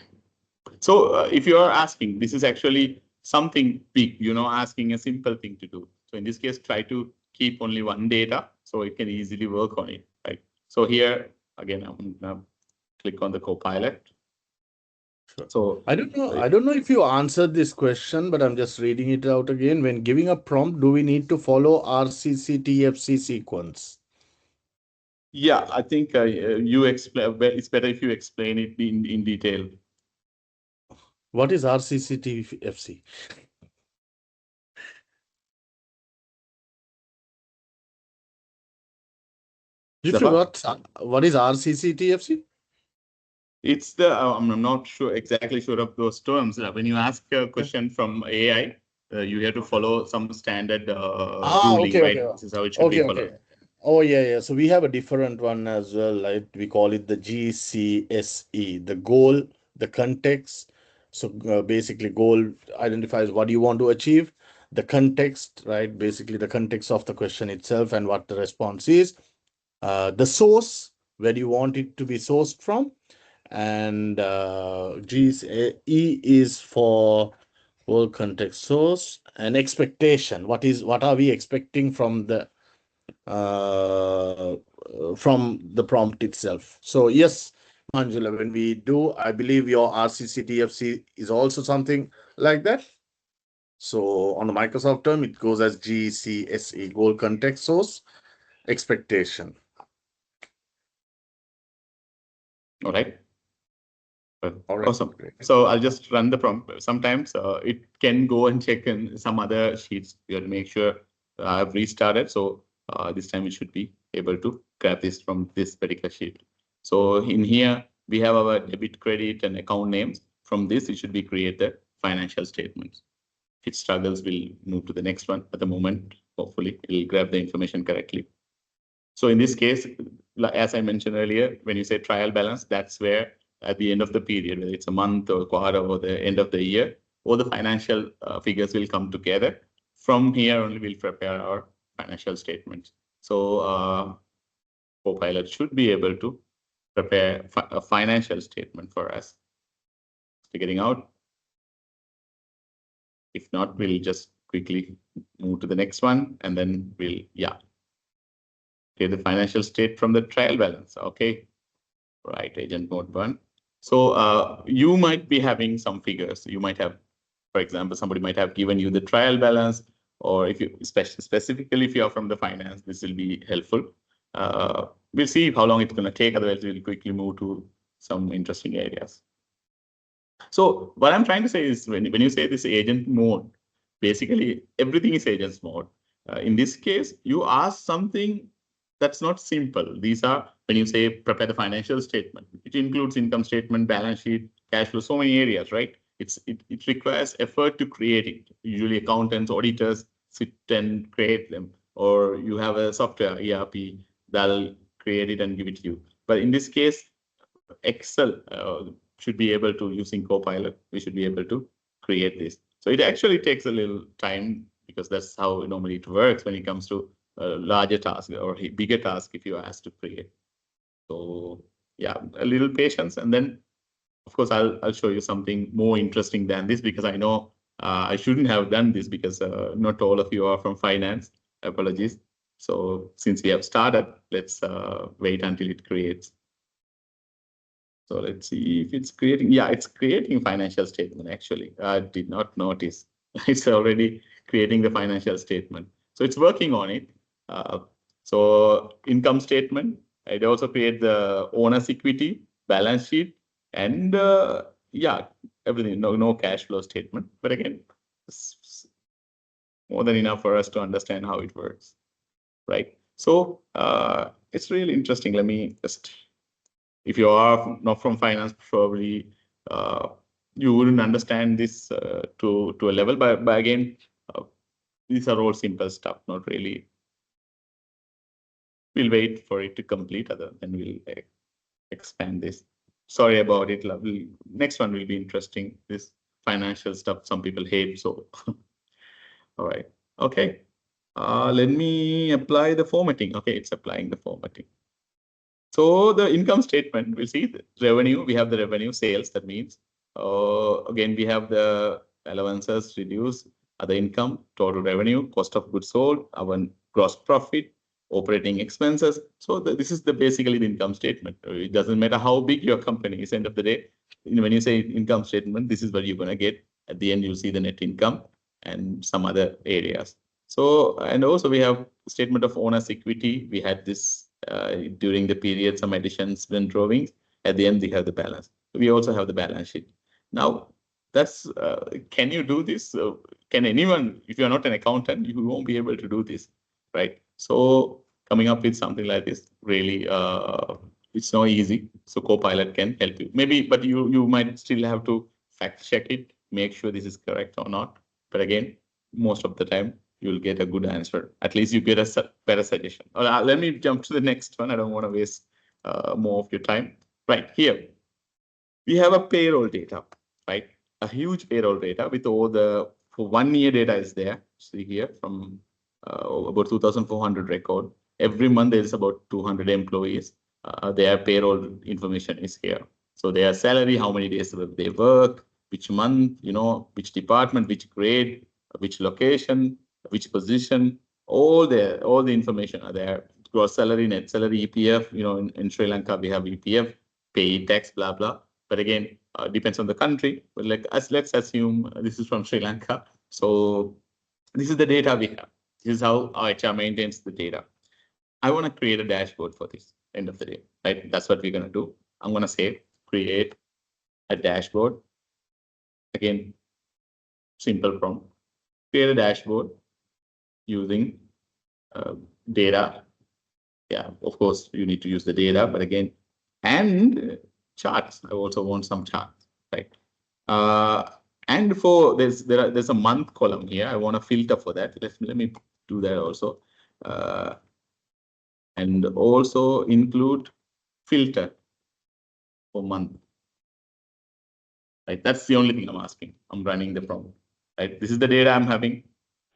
So if you are asking, this is actually something big, asking a simple thing to do. So in this case, try to keep only one data so it can easily work on it, right? So here, again, I'm gonna click on the Copilot. Sure. So I don't know if you answered this question, but I'm just reading it out again. When giving a prompt, do we need to follow RCC-TFC sequence? yeah, I think you explain. It's better if you explain it in detail. What is RCC-TFC? You forgot what is RCC-TFC? It's the I'm not exactly sure of those terms. When you ask a question from AI, you have to follow some standard ruling, okay, right? okay. This is how it should be Okay. followed. Oh, yeah. So we have a different one as well, right? We call it the GCSE, the goal, the context. So basically, goal identifies what you want to achieve. The context, right? Basically, the context of the question itself and what the response is. The source, where you want it to be sourced from. And GCE is for goal, context, source, and expectation. What are we expecting from the prompt itself? So yes, Manjula, when we do, I believe your RCCTFC is also something like that. So on the Microsoft term, it goes as GCSE, goal, context, source, expectation. All right. All right. Awesome. Great. So I'll just run the prompt. Sometimes it can go and check in some other sheets. We have to make sure I've restarted. So this time it should be able to grab this from this particular sheet. So in here, we have our debit, credit, and account names. From this, it should be create the financial statements. If it struggles, we'll move to the next one. At the moment, hopefully, it'll grab the information correctly. So in this case, as I mentioned earlier, when you say trial balance, that's where at the end of the period, whether it's a month or quarter or the end of the year, all the financial figures will come together. From here only, we'll prepare our financial statements. So Copilot should be able to prepare a financial statement for us. Figuring out. If not, we'll just quickly move to the next one, and then we'll, okay, the financial state from the trial balance. Okay, right, agent mode 1. So you might be having some figures. You might have, for example, somebody might have given you the trial balance, or if you specifically if you are from the finance, this will be helpful. We'll see how long it's going to take. Otherwise, we'll quickly move to some interesting areas. So what I'm trying to say is when you say this agent mode, basically everything is agents mode. In this case, you ask something that's not simple. These are when you say prepare the financial statement, it includes income statement, balance sheet, cash flow, so many areas, right? It requires effort to create it. Usually accountants, auditors sit and create them, or you have a software ERP that'll create it and give it to you. But in this case, Excel should be able to, using Copilot, we should be able to create this. So it actually takes a little time because that's how normally it works when it comes to a larger task or a bigger task if you are asked to create. So yeah, a little patience, and then of course I'll show you something more interesting than this, because I know I shouldn't have done this because not all of you are from finance. Apologies. So since we have started, let's wait until it creates. So let's see if it's creating. Yeah, it's creating financial statement. Actually, I did not notice. It's already creating the financial statement. So it's working on it. So income statement. It also create the owner's equity, balance sheet, and yeah, everything. No cash flow statement. But again, it's more than enough for us to understand how it works, right? So it's really interesting. Let me just. If you are not from finance, probably you wouldn't understand this to a level. But again, these are all simple stuff, not really. We'll wait for it to complete, other then we'll expand this. Sorry about it. Next one will be interesting. This financial stuff some people hate. So, all right. Okay. Let me apply the formatting. Okay, it's applying the formatting. So the income statement, we'll see the revenue. We have the revenue sales. That means, again, we have the allowances reduced, other income, total revenue, cost of goods sold, our gross profit, operating expenses. So this is the basically the income statement. It doesn't matter how big your company is. End of the day, when you say income statement, this is what you're going to get. At the end, you'll see the net income and some other areas. So, and also we have statement of owner's equity. We had this during the period, some additions and drawings. At the end, we have the balance. We also have the balance sheet. Now, that's can you do this? Can anyone, if you're not an accountant, you won't be able to do this, right? So coming up with something like this, really, it's not easy. So Copilot can help you. Maybe, but you might still have to fact check it, make sure this is correct or not. But again, most of the time, you'll get a good answer. At least you get a better suggestion. Let me jump to the next one. I don't want to waste more of your time. Right here, we have a payroll data, right? A huge payroll data with all the for 1 year data is there. See here from about 2,400 record. Every month there's about 200 employees. Their payroll information is here. So their salary, how many days they work, which month, which department, which grade, which location, which position, all the information are there. Gross salary, net salary, EPF, in Sri Lanka, we have EPF, pay tax, blah, blah. But again, depends on the country. But let's assume this is from Sri Lanka. So this is the data we have. This is how HR maintains the data. I want to create a dashboard for this end of the day, right? That's what we're going to do. I'm going to say create a dashboard. Again, simple prompt. Create a dashboard using data. Yeah, of course, you need to use the data, but again, and charts. I also want some charts, right? And for there's a month column here. I want to filter for that. Let me do that also. And also include filter for month. Right, that's the only thing I'm asking. I'm running the prompt. Right, this is the data I'm having.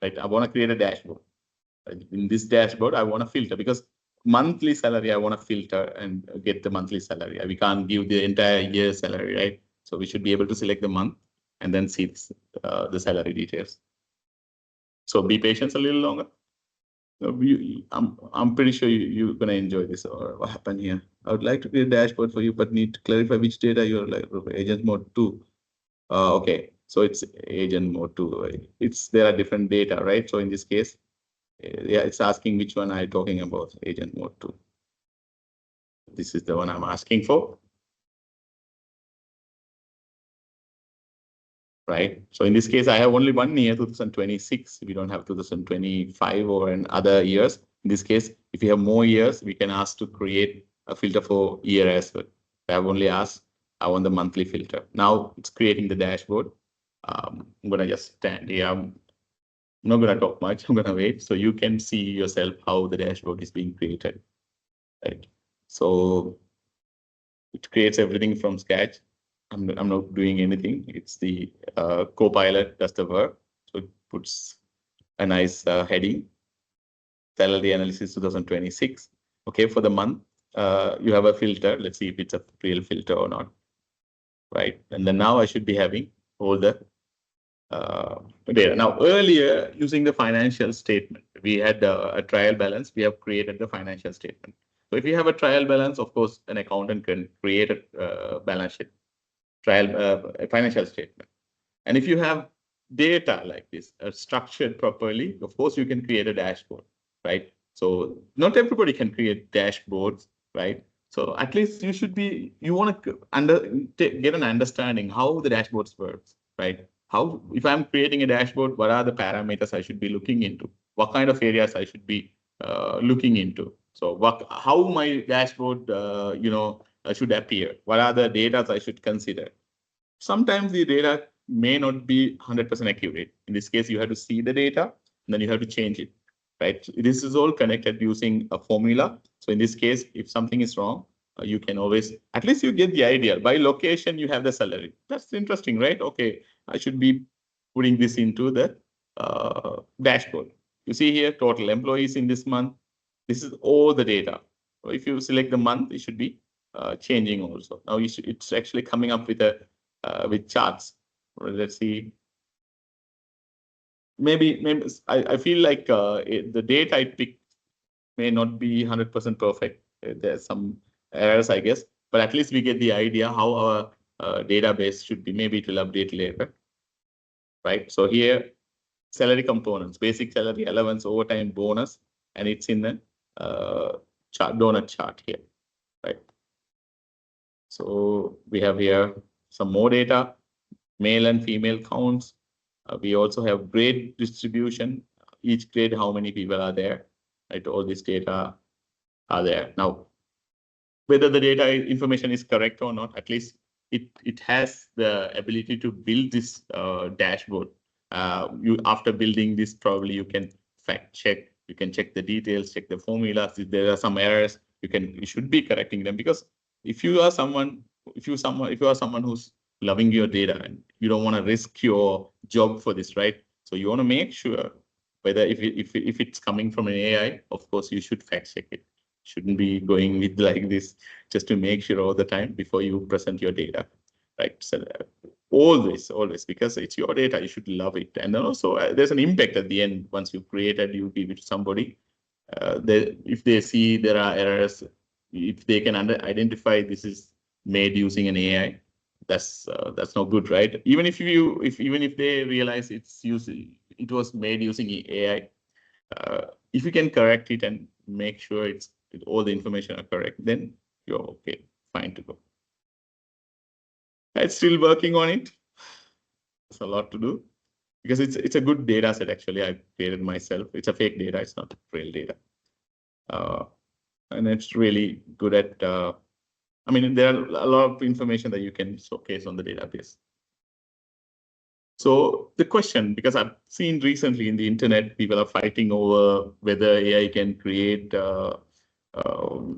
Right, I want to create a dashboard. Right? In this dashboard, I want to filter because monthly salary, I want to filter and get the monthly salary. We can't give the entire year salary, right? So we should be able to select the month and then see the salary details. So be patient a little longer. I'm pretty sure you're going to enjoy this. Or what happened here? I would like to create a dashboard for you, but need to clarify which data you're like agent mode 2. Okay, so it's agent mode 2. Right? There are different data, right? So in this case, yeah, it's asking which one I'm talking about, agent mode 2. This is the one I'm asking for. Right. So in this case, I have only 1 year, 2026. We don't have 2025 or in other years. In this case, if you have more years, we can ask to create a filter for year as well. I have only asked, I want the monthly filter. Now it's creating the dashboard. I'm going to just stand here. I'm not going to talk much. I'm going to wait so you can see yourself how the dashboard is being created. Right. So it creates everything from scratch. I'm not doing anything. It's the Copilot does the work. So it puts a nice heading, salary analysis 2026. Okay, for the month, you have a filter. Let's see if it's a real filter or not. Right, and then now I should be having all the data. Now earlier, using the financial statement, we had a trial balance. We have created the financial statement. So if you have a trial balance, of course, an accountant can create a balance sheet. A financial statement. And if you have data like this structured properly, of course, you can create a dashboard, right? So not everybody can create dashboards, right? So at least you want to get an understanding how the dashboards works, right? If I'm creating a dashboard, what are the parameters I should be looking into? What kind of areas I should be looking into? So how my dashboard, should appear? What are the data I should consider? Sometimes the data may not be 100% accurate. In this case, you have to see the data and then you have to change it, right? This is all connected using a formula. So in this case, if something is wrong, you can always, at least you get the idea. By location, you have the salary. That's interesting, right? Okay, I should be putting this into the dashboard. You see here total employees in this month. This is all the data. So if you select the month, it should be changing also. Now it's actually coming up with a with charts. Let's see. Maybe I feel like the data I picked may not be 100% perfect. There's some errors, I guess, but at least we get the idea how our database should be. Maybe it will update later, right? So here, salary components, basic salary, allowance, overtime, bonus, and it's in the chart, donut chart here, right? So we have here some more data, male and female counts. We also have grade distribution. Each grade, how many people are there, right? All this data are there. Now, whether the data information is correct or not, at least it has the ability to build this dashboard. You after building this, probably you can fact check, you can check the details, check the formulas. If there are some errors, you should be correcting them, because if you are someone who's loving your data and you don't want to risk your job for this, right? So you want to make sure whether if it's coming from an AI, of course you should fact check it. Shouldn't be going with like this just to make sure all the time before you present your data, right? So always, because it's your data, you should love it. And then also there's an impact at the end. Once you created, you give it to somebody. If they see there are errors, if they can identify this is made using an AI, that's not good, right? Even if they realize it was made using AI, if you can correct it and make sure all the information are correct, then you're okay, fine to go. I'm still working on it. There's a lot to do because it's a good data set. Actually, I created myself. It's a fake data. It's not real data, and it's really good at. I mean, there are a lot of information that you can showcase on the database. So the question, because I've seen recently in the internet, people are fighting over whether AI can create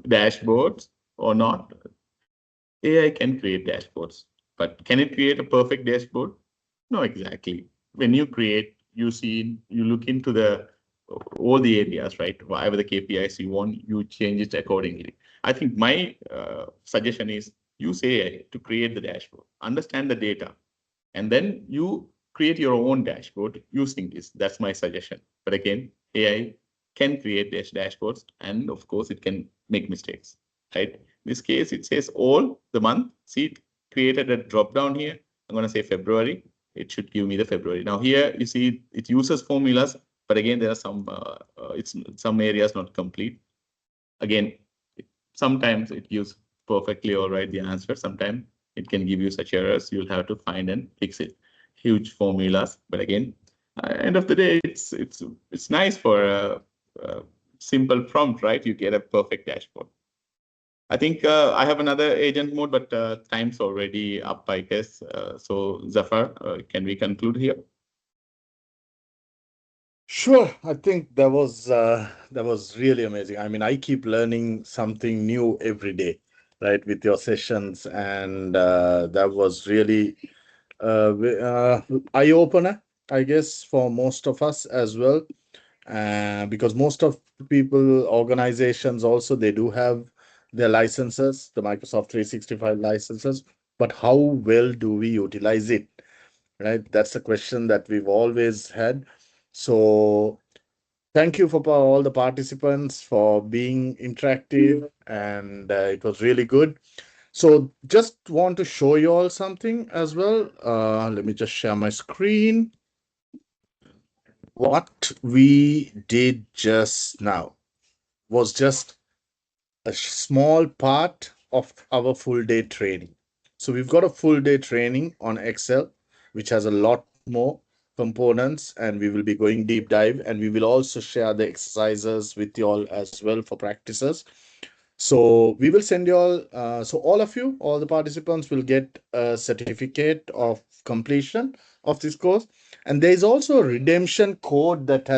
dashboards or not. AI can create dashboards, but can it create a perfect dashboard? No, exactly. When you create, you look into all the areas, right? Whatever the KPIs you want, you change it accordingly. I think my suggestion is use AI to create the dashboard, understand the data, and then you create your own dashboard using this. That's my suggestion. But again, AI can create dashboards, and of course, it can make mistakes, right? In this case, it says all the month. See, it created a drop down here. I'm going to say February. It should give me the February. Now here, you see, it uses formulas, but again, there are some areas not complete. Again, sometimes it gives perfectly all right the answer. Sometimes it can give you such errors. You'll have to find and fix it. Huge formulas, but again, end of the day, it's nice for a simple prompt, right? You get a perfect dashboard. I think I have another agent mode, but time's already up, I guess. So Zafar, can we conclude here? Sure, I think that was really amazing. I mean, I keep learning something new every day, right, with your sessions, and that was really eye opener, I guess, for most of us as well, because most of people, organizations also, they do have their licenses, the Microsoft 365 licenses, but how well do we utilize it, right? That's a question that we've always had. So thank you for all the participants for being interactive, and it was really good. So just want to show you all something as well. Let me just share my screen. What we did just now was just a small part of our full day training. So we've got a full day training on Excel, which has a lot more components, and we will be going deep dive, and we will also share the exercises with you all as well for practices. So we will send you all, so all of you, all the participants will get a certificate of completion of this course. And there is also a redemption code that has